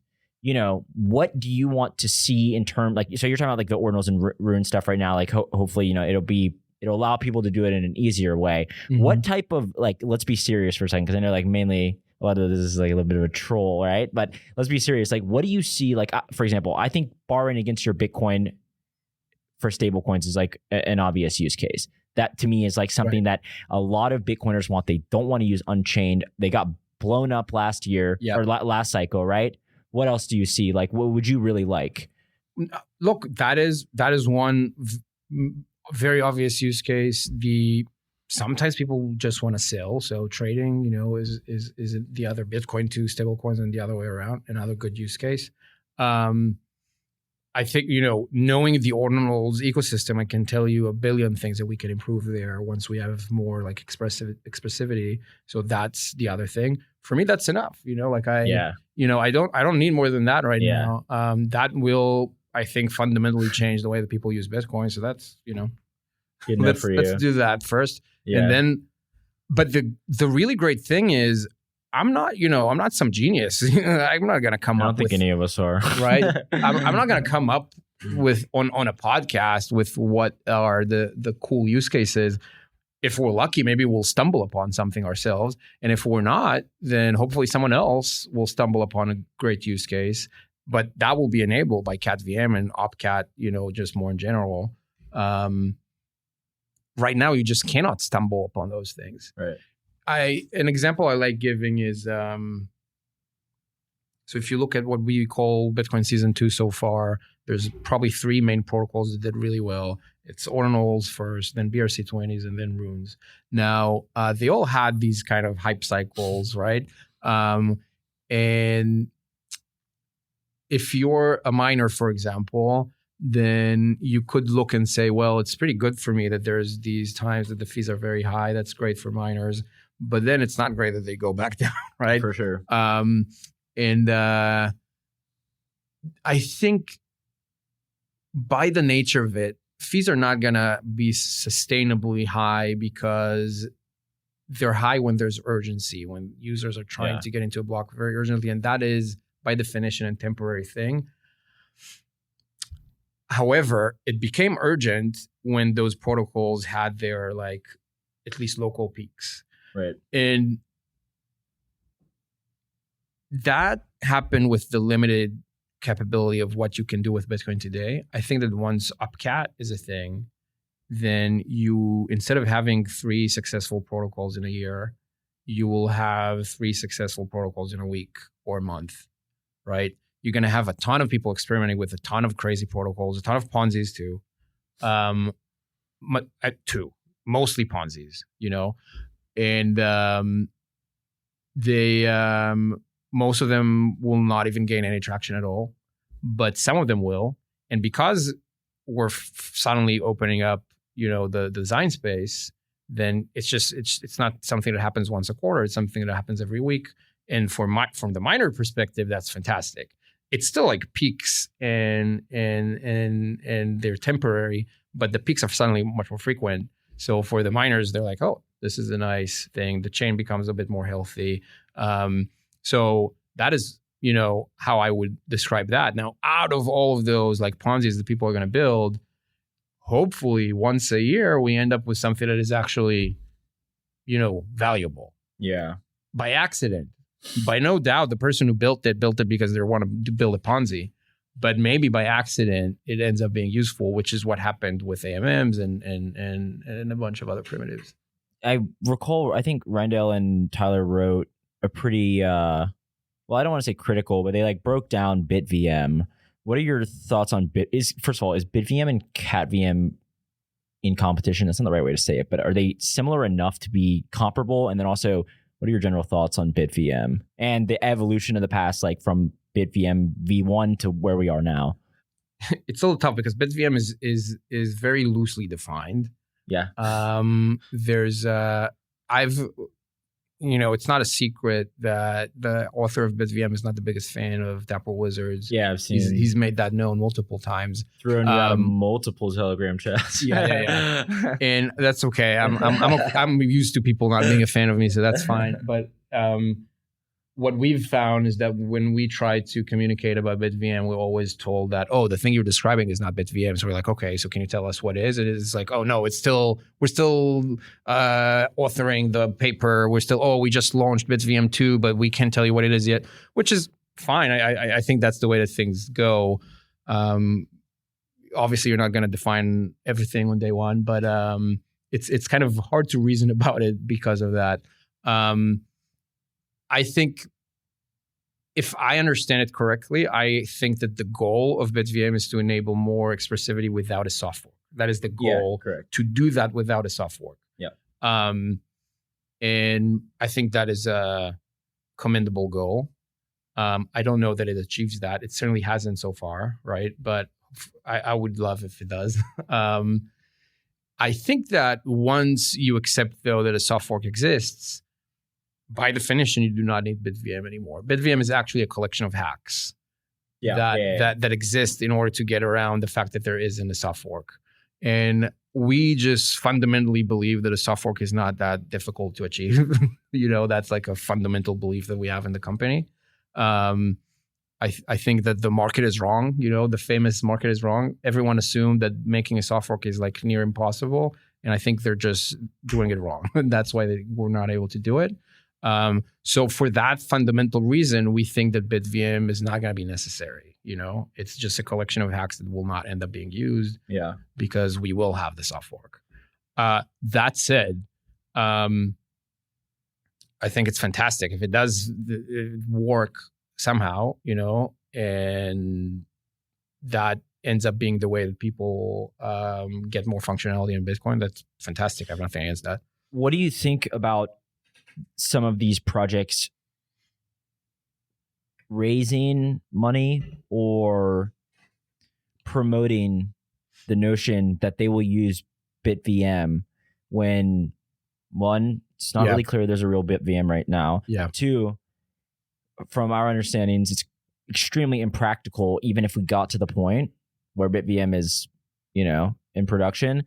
what do you want to see in terms, like, so you're talking about like the ordinals and rune stuff right now, like hopefully, it'll allow people to do it in an easier way. What type of, like, let's be serious for a second, because I know like mainly a lot of this is like a little bit of a troll, right? But let's be serious. Like, what do you see? Like, for example, I think borrowing against your Bitcoin for stable coins is like an obvious use case. That to me is like something that a lot of Bitcoiners want. They don't want to use Unchained. They got blown up last year or last cycle, right? What else do you see? Like, what would you really like? Look, that is one very obvious use case. Sometimes people just want to sell. So trading, is the other Bitcoin to stable coins and the other way around, another good use case. I think, knowing the ordinals ecosystem, I can tell you a billion things that we can improve there once we have more like expressivity. So that's the other thing. For me, that's enough. I don't need more than that right now. That will, I think, fundamentally change the way that people use Bitcoin. So that's, good enough for you. Let's do that first. Yeah. And then, but the really great thing is, I'm not some genius. I'm not going to come up with... I don't think any of us are. Right? I'm not going to come up with on a podcast with what are the cool use cases. If we're lucky, maybe we'll stumble upon something ourselves. And if we're not, then hopefully someone else will stumble upon a great use case. But that will be enabled by CATVM and OpCat, just more in general. Right now, you just cannot stumble upon those things. Right. An example I like giving is, so if you look at what we call Bitcoin Season 2 so far, there's probably 3 main protocols that did really well. It's ordinals first, then BRC20s, and then runes. Now, they all had these kind of hype cycles, right? And if you're a miner, for example, then you could look and say, well, it's pretty good for me that there's these times that the fees are very high. That's great for miners. But then it's not great that they go back down, right? For sure. And I think by the nature of it, fees are not going to be sustainably high because they're high when there's urgency, when users are trying to get into a block very urgently. And that is, by definition, a temporary thing. However, it became urgent when those protocols had their, like, at least local peaks. Right. And that happened with the limited capability of what you can do with Bitcoin today. I think that once OpCat is a thing, then you, instead of having 3 successful protocols in a year, you will have 3 successful protocols in a week or a month, right? You're going to have a ton of people experimenting with a ton of crazy protocols, a ton of Ponzi's too. Mostly Ponzi's, and they most of them will not even gain any traction at all, but some of them will. And because we're suddenly opening up, the design space, then it's not something that happens once a quarter. It's something that happens every week. And from the miner perspective, that's fantastic. It's still like peaks and they're temporary, but the peaks are suddenly much more frequent. So for the miners, they're like, oh, this is a nice thing. The chain becomes a bit more healthy. So that is, how I would describe that. Now, out of all of those like Ponzi's that people are going to build, hopefully once a year, we end up with something that is actually, valuable. Yeah. By accident. By no doubt, the person who built it because they want to build a Ponzi. But maybe by accident, it ends up being useful, which is what happened with AMMs and a bunch of other primitives. I recall, I think Rindell and Tyler wrote a pretty, I don't want to say critical, but they like broke down BITVM. What are your thoughts on first of all, is BITVM and CATVM in competition? That's not the right way to say it, but are they similar enough to be comparable? And then also, what are your general thoughts on BITVM and the evolution of the past, like from BITVM V1 to where we are now? It's a little tough because BITVM is very loosely defined. Yeah. It's not a secret that the author of BITVM is not the biggest fan of Taproot Wizards. Yeah, I've seen. He's made that known multiple times. Thrown out of multiple Telegram chats. Yeah. And that's okay. I'm used to people not being a fan of me, so that's fine. But what we've found is that when we try to communicate about BITVM, we're always told that, oh, the thing you're describing is not BITVM. So we're like, okay, so can you tell us what is? And it's like, oh no, we're still authoring the paper. We just launched BITVM 2, but we can't tell you what it is yet, which is fine. I think that's the way that things go. Obviously, you're not going to define everything on day one, but it's kind of hard to reason about it because of that. I think if I understand it correctly, I think that the goal of BITVM is to enable more expressivity without a soft fork. That is the goal, correct. To do that without a soft fork. Yeah. And I think that is a commendable goal. I don't know that it achieves that. It certainly hasn't so far, right? But I would love if it does. I think that once you accept, though, that a soft fork exists, by definition, you do not need BITVM anymore. BITVM is actually a collection of hacks that exist in order to get around the fact that there isn't a soft fork. And we just fundamentally believe that a soft fork is not that difficult to achieve. That's like a fundamental belief that we have in the company. I think that the market is wrong. The famous market is wrong. Everyone assumed that making a soft fork is like near impossible. And I think they're just doing it wrong. And that's why we're not able to do it. So for that fundamental reason, we think that BITVM is not going to be necessary. It's just a collection of hacks that will not end up being used. Yeah. Because we will have the soft fork. That said, I think it's fantastic if it does work somehow, and that ends up being the way that people get more functionality in Bitcoin. That's fantastic. I have nothing against that. What do you think about some of these projects raising money or promoting the notion that they will use BITVM when, one, it's not really clear there's a real BITVM right now. Yeah. Two, from our understandings, it's extremely impractical, even if we got to the point where BITVM is, in production.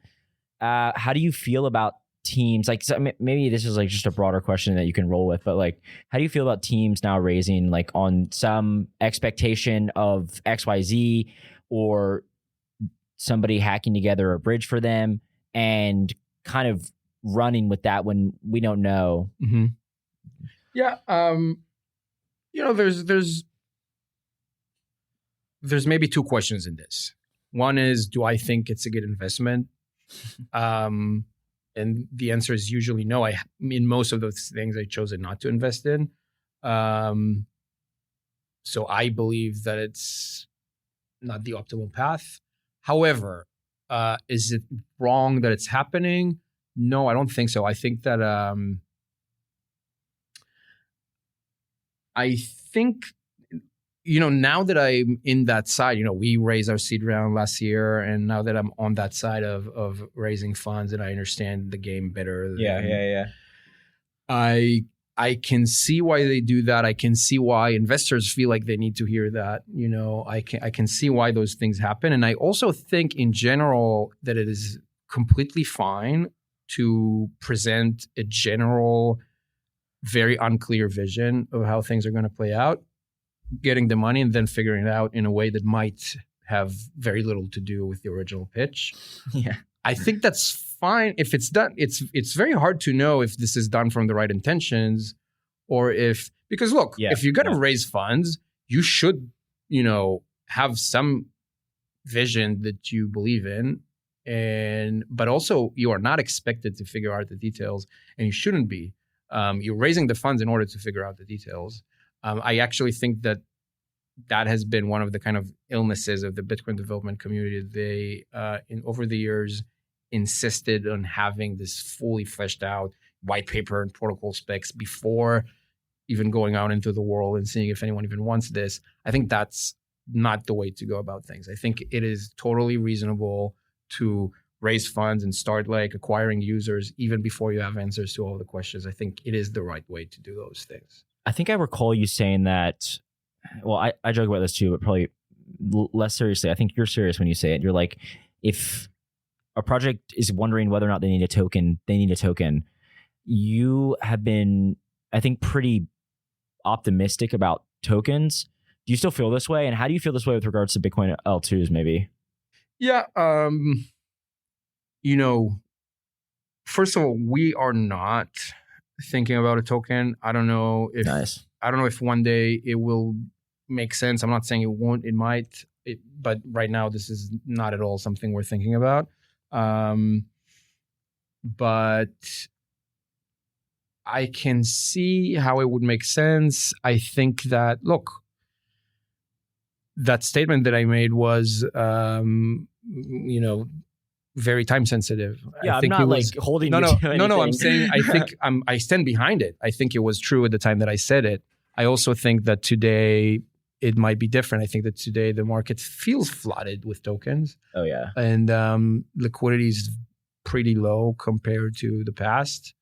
How do you feel about teams? Like, so maybe this is like just a broader question that you can roll with, but like, how do you feel about teams now raising like on some expectation of XYZ or somebody hacking together a bridge for them and kind of running with that when we don't know? Mm-hmm. Yeah. There's maybe two questions in this. One is, do I think it's a good investment? And the answer is usually no. In most of those things, I chose not to invest in. So I believe that it's not the optimal path. However, is it wrong that it's happening? No, I don't think so. I think that now that I'm in that side, we raised our seed round last year, and now that I'm on that side of raising funds and I understand the game better. I can see why they do that. I can see why investors feel like they need to hear that. I can see why those things happen. And I also think in general that it is completely fine to present a general, very unclear vision of how things are going to play out, getting the money and then figuring it out in a way that might have very little to do with the original pitch. Yeah. I think that's fine if it's done. It's very hard to know if this is done from the right intentions or because look, if you're going to raise funds, you should, have some vision that you believe in. But also you are not expected to figure out the details, and you shouldn't be. You're raising the funds in order to figure out the details. I actually think that has been one of the kind of illnesses of the Bitcoin development community. They, over the years, insisted on having this fully fleshed out white paper and protocol specs before even going out into the world and seeing if anyone even wants this. I think that's not the way to go about things. I think it is totally reasonable to raise funds and start acquiring users even before you have answers to all the questions. I think it is the right way to do those things. I think I recall you saying that, well, I joke about this too, but probably less seriously. I think you're serious when you say it. You're like, if a project is wondering whether or not they need a token, You have been, I think, pretty optimistic about tokens. Do you still feel this way? And how do you feel this way with regards to Bitcoin L2s maybe? Yeah. First of all, we are not thinking about a token. I don't know if one day it will make sense. I'm not saying it won't, it might, but right now this is not at all something we're thinking about. But I can see how it would make sense. I think that, look, that statement that I made was, very time sensitive. Yeah, I think I'm not holding you to anything. No. I'm saying I stand behind it. I think it was true at the time that I said it. I also think that today it might be different. I think that today the market feels flooded with tokens. Oh yeah, and liquidity is pretty low compared to the past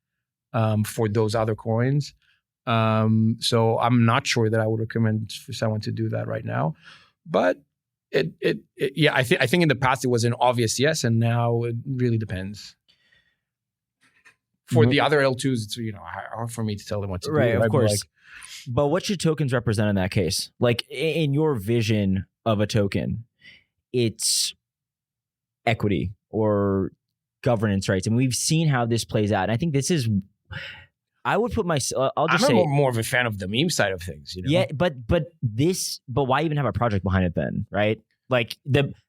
for those other coins. So I'm not sure that I would recommend for someone to do that right now, but. I think in the past it was an obvious yes, and now it really depends. For the other L2s, it's hard for me to tell them what to do. Right, of course. But what should tokens represent in that case? Like in your vision of a token, it's equity or governance rights, and we've seen how this plays out. And I think this is. I would put I'm more of a fan of the meme side of things. Yeah, but why even have a project behind it then, right? Like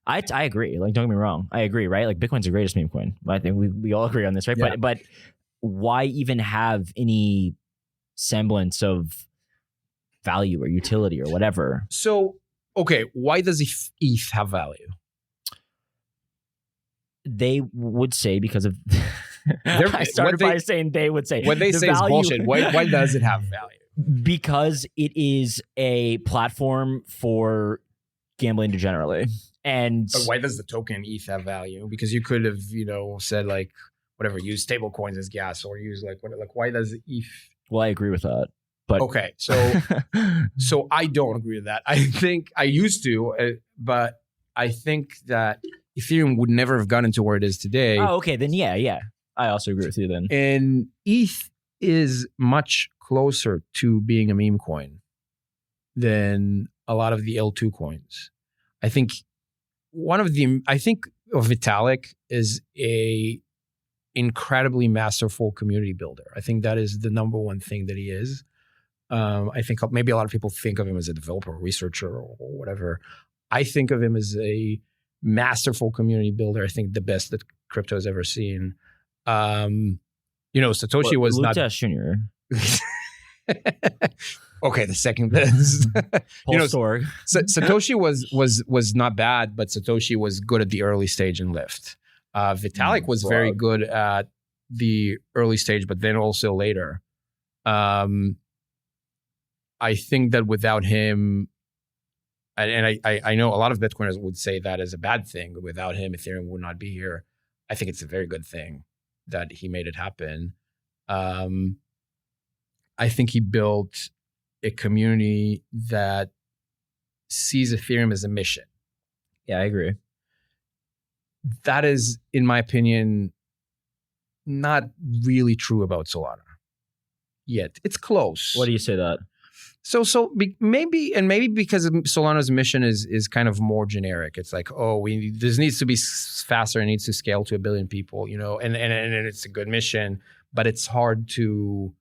I agree. Like, don't get me wrong, I agree, right? Like Bitcoin's the greatest meme coin. I think we all agree on this, right? Yeah. But why even have any semblance of value or utility or whatever? So, okay, why does ETH have value? They would say because of. I started by saying they would say. What they say is bullshit. Why does it have value? Because it is a platform for gambling degenerately. But why does the token ETH have value? Because you could have, said whatever, use stable coins as gas, or use why does ETH? Well, I agree with that. But okay, so I don't agree with that. I think I used to, but I think that Ethereum would never have gotten to where it is today. Oh, okay, then yeah. I also agree with you then. And ETH is much closer to being a meme coin than a lot of the L2 coins. I think Vitalik is a incredibly masterful community builder. I think that is the number one thing that he is. I think maybe a lot of people think of him as a developer or researcher or whatever. I think of him as a masterful community builder. I think the best that crypto has ever seen. Satoshi was not Junior. Okay, the second best. Story. Satoshi was not bad, but Satoshi was good at the early stage and lift. Vitalik was very good at the early stage, but then also later. I think that without him, and I know a lot of Bitcoiners would say that as a bad thing. Without him, Ethereum would not be here. I think it's a very good thing that he made it happen. I think he built a community that sees Ethereum as a mission. Yeah, I agree. That is, in my opinion, not really true about Solana yet. It's close. Why do you say that? Maybe because Solana's mission is kind of more generic. It's like, this needs to be faster. It needs to scale to 1 billion people, and it's a good mission, but it's hard to.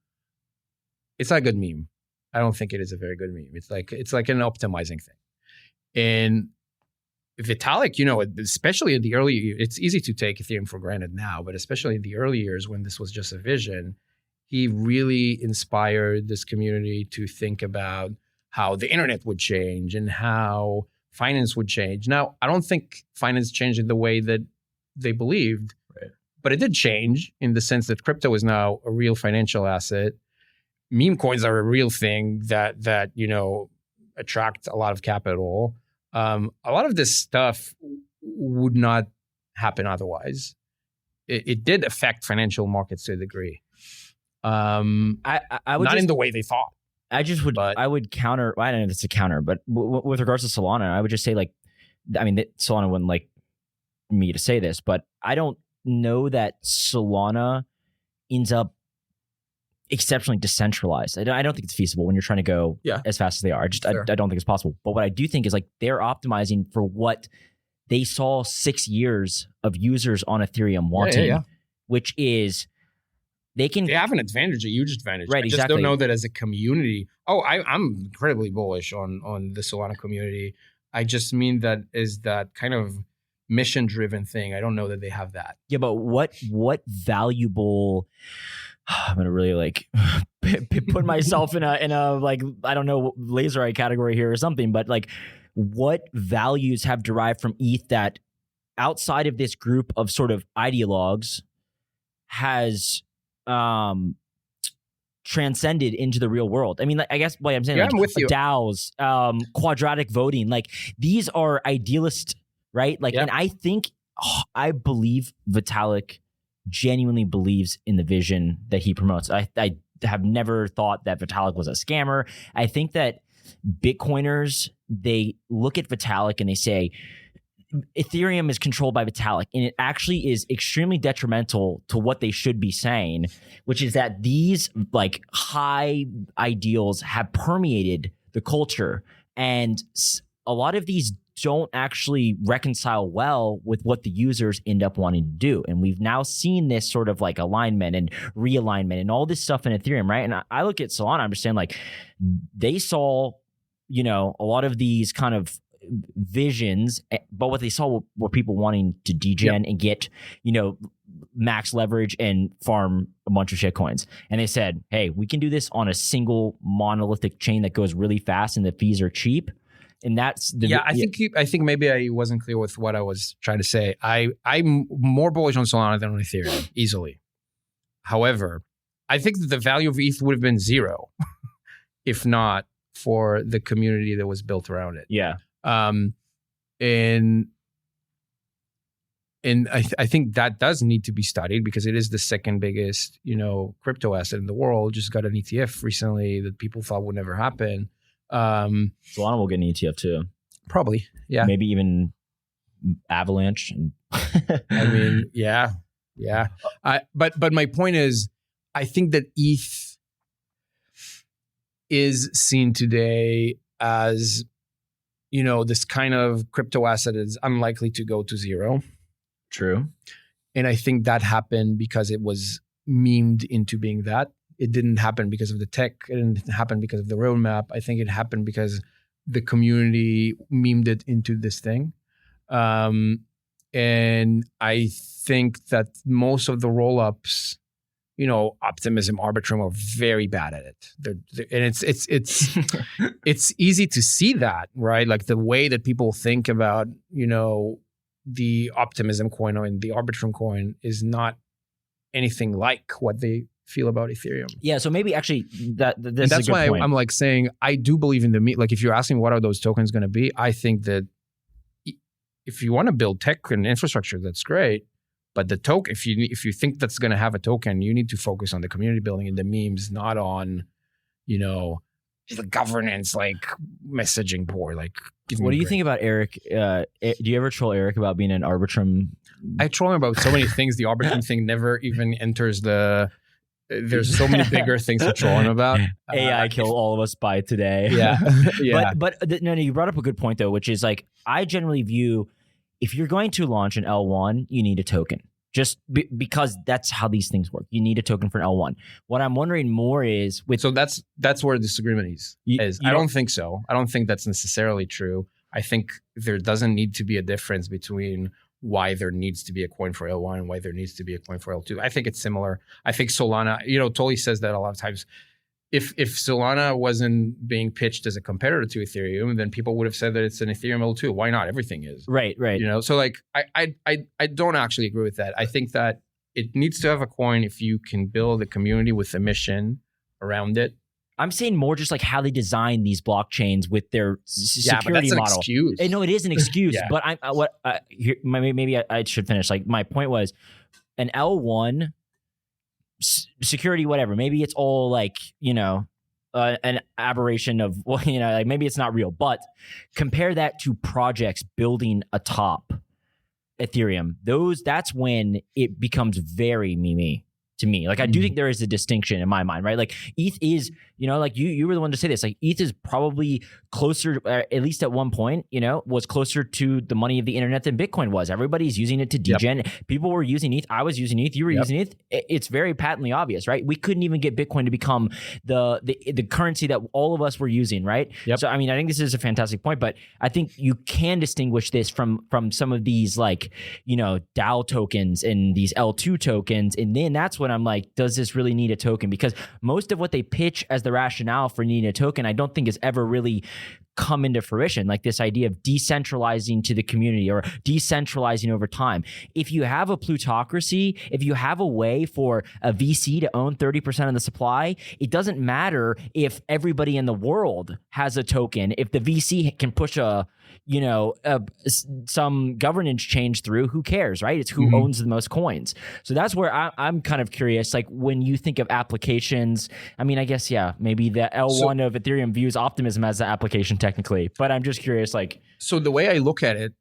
It's not a good meme. I don't think it is a very good meme. It's like an optimizing thing. And Vitalik, especially in the early years, it's easy to take Ethereum for granted now, but especially in the early years when this was just a vision, he really inspired this community to think about how the internet would change and how finance would change. Now, I don't think finance changed in the way that they believed, right, but it did change in the sense that crypto is now a real financial asset. Meme coins are a real thing that attract a lot of capital. A lot of this stuff would not happen otherwise. It did affect financial markets to a degree. I would not in the way they thought. I would counter. I don't know if it's a counter, but with regards to Solana, I would just say Solana wouldn't like me to say this, but I don't know that Solana ends up exceptionally decentralized. I don't think it's feasible when you're trying to go as fast as they are. I don't think it's possible. But what I do think is they're optimizing for what they saw 6 years of users on Ethereum wanting, which is they have an advantage, a huge advantage. Right, I just don't know that as a community. I'm incredibly bullish on the Solana community. I just mean that is that kind of mission-driven thing. I don't know that they have that. Yeah, but what valuable... I'm gonna really put myself in a I don't know, laser eye category here or something, but what values have derived from ETH that outside of this group of sort of ideologues has transcended into the real world? I mean, I guess what I'm saying, I'm with you. DAOs, quadratic voting, these are idealist, right? And I believe Vitalik genuinely believes in the vision that he promotes. I have never thought that Vitalik was a scammer. I think that Bitcoiners, they look at Vitalik and they say, Ethereum is controlled by Vitalik, and it actually is extremely detrimental to what they should be saying, which is that these high ideals have permeated the culture, and a lot of these don't actually reconcile well with what the users end up wanting to do. And we've now seen this sort of alignment and realignment and all this stuff in Ethereum, right? And I look at Solana, I'm just saying they saw, a lot of these kind of visions, but what they saw were people wanting to degen and get, max leverage and farm a bunch of shit coins. And they said, hey, we can do this on a single monolithic chain that goes really fast and the fees are cheap. And that's I think maybe I wasn't clear with what I was trying to say. I'm more bullish on Solana than on Ethereum, easily. However, I think that the value of ETH would have been zero if not for the community that was built around it. Yeah. And I think that does need to be studied because it is the second biggest, crypto asset in the world. Just got an ETF recently that people thought would never happen. Solana will get an ETF too. Probably, yeah. Maybe even Avalanche. I mean, yeah. But my point is, I think that ETH is seen today as, this kind of crypto asset is unlikely to go to zero. True. And I think that happened because it was memed into being that. It didn't happen because of the tech. It didn't happen because of the roadmap. I think it happened because the community memed it into this thing. And I think that most of the roll-ups, Optimism, Arbitrum are very bad at it. And it's easy to see that, right? Like the way that people think about, the Optimism coin and the Arbitrum coin is not anything like what they feel about Ethereum. Yeah, so maybe actually that's why point. I'm like saying I do believe in the meme. Like if you're asking what are those tokens going to be, I think that if you want to build tech and infrastructure, that's great. But the token, if you think that's going to have a token, you need to focus on the community building and the memes, not on, the governance, like messaging board. Like, what do you think about Eric? Do you ever troll Eric about being an Arbitrum? I troll him about so many things. The Arbitrum thing never even enters the. There's so many bigger things to troll him about. AI kill all of us by today. Yeah, yeah. But no, you brought up a good point though, which is like I generally view if you're going to launch an L1, you need a token. Just because that's how these things work. You need a token for an L1. What I'm wondering more is so that's where the disagreement is. I don't think so. I don't think that's necessarily true. I think there doesn't need to be a difference between why there needs to be a coin for L1 and why there needs to be a coin for L2. I think it's similar. I think Solana, Tolly says that a lot of times. If Solana wasn't being pitched as a competitor to Ethereum, then people would have said that it's an Ethereum L2. Why not? Everything is. Right. So like I don't actually agree with that. I think that it needs to have a coin if you can build a community with a mission around it. I'm saying more just like how they design these blockchains with their security but that's model. An excuse. No, it is an excuse. Yeah. But maybe I should finish. Like my point was, an L1 security, whatever. Maybe it's all like an aberration of like maybe it's not real. But compare that to projects building atop Ethereum. That's when it becomes very meme to me. Like I do think there is a distinction in my mind, right? Like ETH is, like you were the one to say this. Like ETH is probably closer, at least at one point, was closer to the money of the internet than Bitcoin was. Everybody's using it to degen. Yep. People were using ETH. I was using ETH. You were using ETH. It's very patently obvious, right? We couldn't even get Bitcoin to become the currency that all of us were using, right? Yep. So I mean, I think this is a fantastic point, but I think you can distinguish this from some of these like DAO tokens and these L2 tokens, and then that's when I'm like, does this really need a token? Because most of what they pitch as the rationale for needing a token, I don't think has ever really come into fruition. Like this idea of decentralizing to the community or decentralizing over time. If you have a plutocracy, if you have a way for a VC to own 30% of the supply, it doesn't matter if everybody in the world has a token. If the VC can push some governance change through, who cares, right? It's who owns the most coins. So that's where I'm kind of curious. Like when you think of applications, I mean, I guess, maybe the L1 of Ethereum views Optimism as the application technically, but I'm just curious, like. So the way I look at it,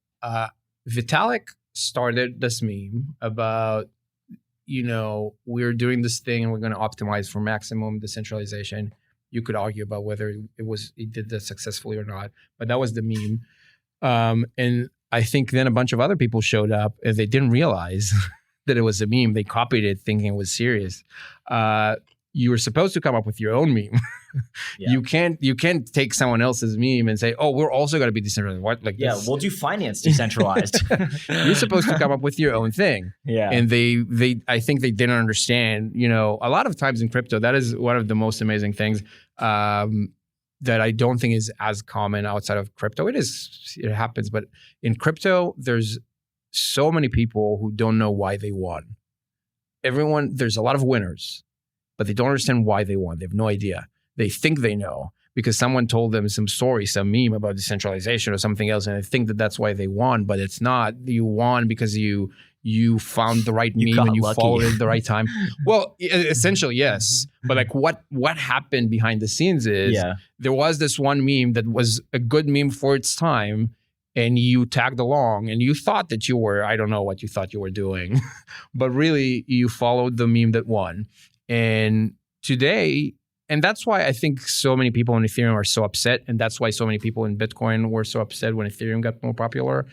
Vitalik started this meme about, we're doing this thing and we're going to optimize for maximum decentralization. You could argue about whether he did that successfully or not, but that was the meme. And I think then a bunch of other people showed up and they didn't realize that it was a meme. They copied it thinking it was serious. You were supposed to come up with your own meme. You can't take someone else's meme and say, "Oh, we're also going to be decentralized." What? Like, we'll do finance decentralized. You're supposed to come up with your own thing. Yeah. And I think they didn't understand. A lot of times in crypto, that is one of the most amazing things that I don't think is as common outside of crypto. It happens, but in crypto, there's so many people who don't know why they won. There's a lot of winners, but they don't understand why they won. They have no idea. They think they know because someone told them some story, some meme about decentralization or something else, and they think that that's why they won, but it's not. You won because you found the right meme and you followed it at the right time. Well, essentially, yes. But like what happened behind the scenes is there was this one meme that was a good meme for its time, and you tagged along and you thought that you were, I don't know what you thought you were doing, but really you followed the meme that won. And today, and that's why I think so many people in Ethereum are so upset, and that's why so many people in Bitcoin were so upset when Ethereum got more popular,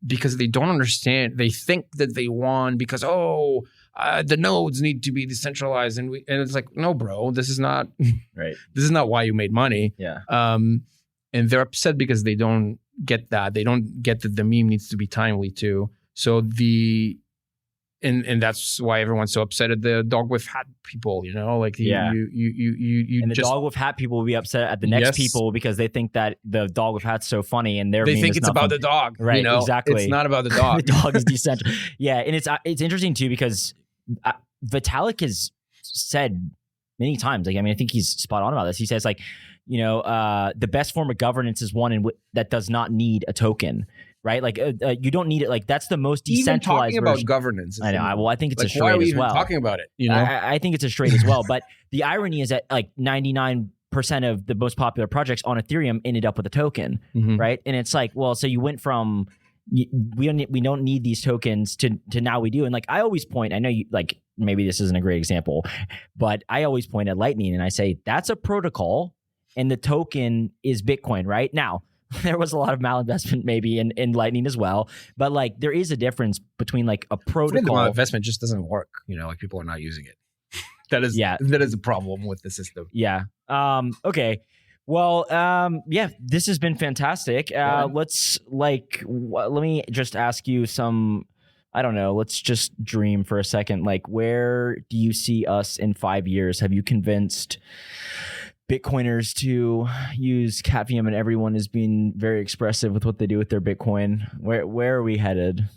because they don't understand. They think that they won because, the nodes need to be decentralized. And it's like, no, bro, this is not right. This is not why you made money. Yeah. And they're upset because they don't get that. They don't get that the meme needs to be timely too. So and that's why everyone's so upset at the dog with hat people, you know, like you and the dog with hat people will be upset at the next people because they think that the dog with hat's so funny and they think it's about the dog, right? You know? Exactly. It's not about the dog. The dog is decentral. Yeah, and it's interesting too because Vitalik has said many times, like, I mean, I think he's spot on about this. He says, like, you know, the best form of governance is one that does not need a token. Right, like you don't need it. Like that's the most decentralized. Even talking about governance, I know. Well, I think it's like, a charade why are we as even well. Talking about it, you know, I think it's a charade as well. But the irony is that like 99% of the most popular projects on Ethereum ended up with a token, right? And it's like, well, so you went from we don't need these tokens to now we do. And like I always point, I know you like maybe this isn't a great example, but I always point at Lightning and I say that's a protocol, and the token is Bitcoin, right? Now. There was a lot of malinvestment maybe in Lightning as well, but like there is a difference between like a protocol. The malinvestment just doesn't work, you know, like people are not using it. That is a problem with the system. Yeah. Okay. Well, this has been fantastic. Let's let me just ask you some, I don't know, let's just dream for a second. Like, where do you see us in 5 years? Have you convinced Bitcoiners to use CATVM, and everyone is being very expressive with what they do with their Bitcoin? Where are we headed?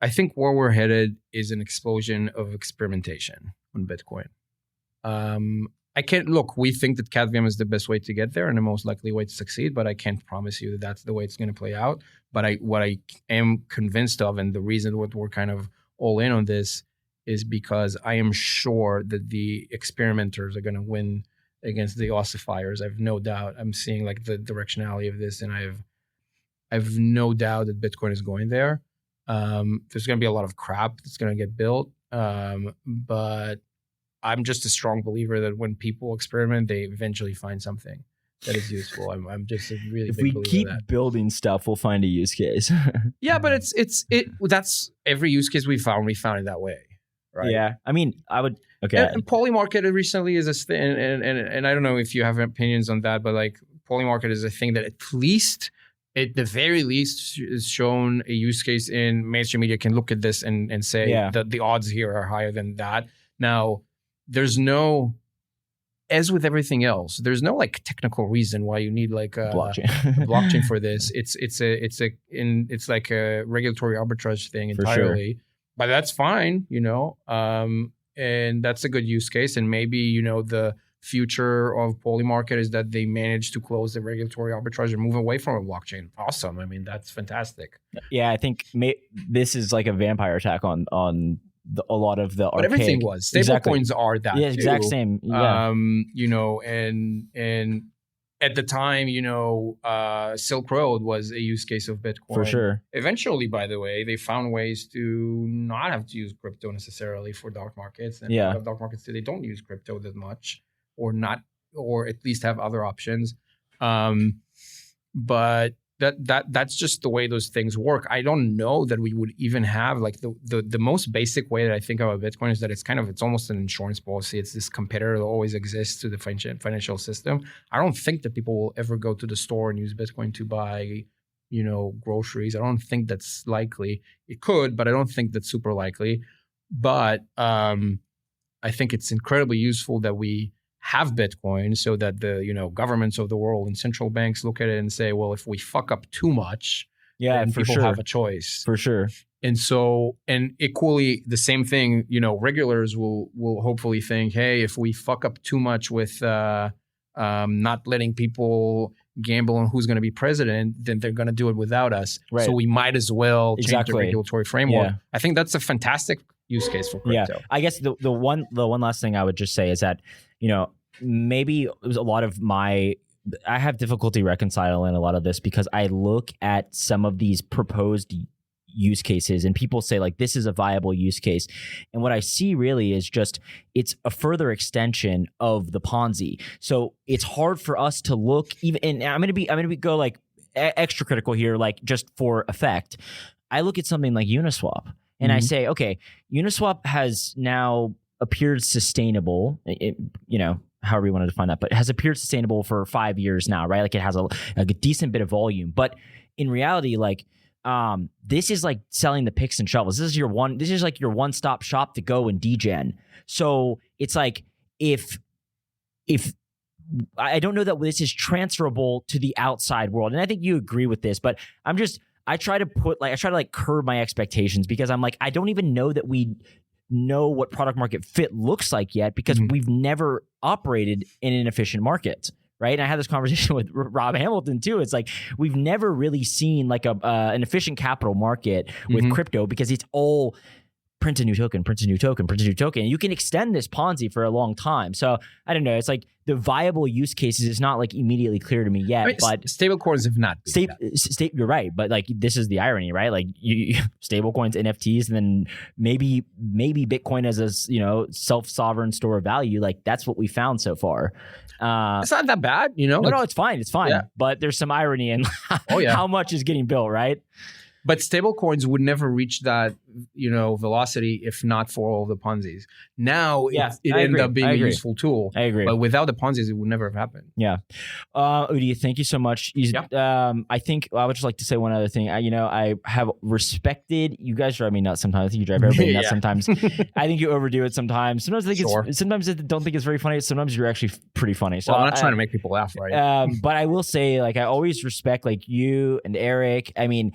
I think where we're headed is an explosion of experimentation on Bitcoin. I can't look. We think that CATVM is the best way to get there and the most likely way to succeed, but I can't promise you that that's the way it's going to play out. But what I am convinced of, and the reason what we're kind of all in on this, is because I am sure that the experimenters are going to win against the ossifiers. I have no doubt. I'm seeing like the directionality of this, and I have no doubt that Bitcoin is going there. There's going to be a lot of crap that's going to get built, but I'm just a strong believer that when people experiment, they eventually find something that is useful. I'm just a really big believer if we keep of that. building stuff, we'll find a use case. Yeah, but that's every use case we found it that way. Right. Yeah, I mean, I would. Okay. And Polymarket recently is a thing, and I don't know if you have opinions on that, but like Polymarket is a thing that at the very least is shown a use case in mainstream media can look at this and say that the odds here are higher than that. Now, there's no, as with everything else, there's no like technical reason why you need like a blockchain for this. It's like a regulatory arbitrage thing entirely. Sure. But that's fine, you know, and that's a good use case. And maybe, you know, the future of Polymarket is that they manage to close the regulatory arbitrage and move away from a blockchain. Awesome. I mean, that's fantastic. Yeah, I think this is like a vampire attack on a lot of the archaic. But everything was. Stablecoins are that Yeah, too. exact same. Yeah. You know, and at the time, you know, Silk Road was a use case of Bitcoin. For sure. Eventually, by the way, they found ways to not have to use crypto necessarily for dark markets. And dark markets today don't use crypto that much, or at least have other options. But that's just the way those things work. I don't know that we would even have like the most basic way that I think about Bitcoin is that it's almost an insurance policy. It's this competitor that always exists to the financial system. I don't think that people will ever go to the store and use Bitcoin to buy, you know, groceries. I don't think that's likely. It could, but I don't think that's super likely. But I think it's incredibly useful that we have Bitcoin so that the, you know, governments of the world and central banks look at it and say, well, if we fuck up too much, then people have a choice. For sure. And so, and equally the same thing, you know, regulators will hopefully think, hey, if we fuck up too much with not letting people gamble on who's going to be president, then they're going to do it without us. Right. So we might as well change the regulatory framework. Yeah. I think that's a fantastic use case for crypto. Yeah. I guess the one last thing I would just say is that, you know, maybe it was a lot of I have difficulty reconciling a lot of this because I look at some of these proposed use cases and people say like, this is a viable use case. And what I see really is just, it's a further extension of the Ponzi. So it's hard for us to look even, and I'm going to go like extra critical here, like just for effect. I look at something like Uniswap and I say, okay, Uniswap has now appeared sustainable, you know, however you want to define that, but it has appeared sustainable for 5 years now, right? Like it has a decent bit of volume, but in reality, like, this is like selling the picks and shovels. This is like your one-stop shop to go and degen. So it's like, if I don't know that this is transferable to the outside world, and I think you agree with this, but I try to curb my expectations, because I'm like, I don't even know that we know what product market fit looks like yet, because we've never operated in an efficient market. Right. And I had this conversation with Rob Hamilton too. It's like, we've never really seen like an efficient capital market with crypto, because it's all print a new token, print a new token, print a new token. And you can extend this Ponzi for a long time. So I don't know. It's like the viable use cases is not like immediately clear to me yet. I mean, but stable coins have not. You're right. But like, this is the irony, right? Like stable coins, NFTs, and then maybe Bitcoin as a, self-sovereign store of value. Like, that's what we found so far. It's not that bad, No, it's fine. It's fine. Yeah. But there's some irony in how much is getting built, right? But stable coins would never reach that, velocity if not for all the Ponzi's. Now it ended up being a useful tool. I agree. But without the Ponzi's, it would never have happened. Yeah. Udi, thank you so much. I think I would just like to say one other thing. I have respected, you guys drive me nuts sometimes. I think you drive everybody nuts sometimes. I think you overdo it sometimes. Sometimes I don't think it's very funny. Sometimes you're actually pretty funny. So I'm not trying to make people laugh, right? But I will say, like, I always respect like you and Eric. I mean,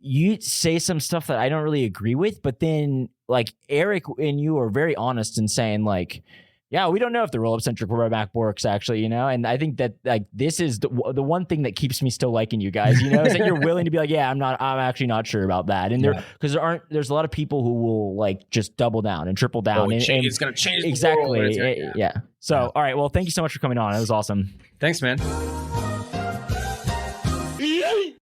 you say some stuff that I don't really agree with, but then like Eric and you are very honest in saying like, yeah, we don't know if the roll-up centric roadmap works actually, And I think that like this is the one thing that keeps me still liking you guys, is that you're willing to be like, yeah, I'm actually not sure about that. And there's a lot of people who will like just double down and triple down. It's going to change exactly. the world. Yeah. So, all right. Well, thank you so much for coming on. It was awesome. Thanks, man.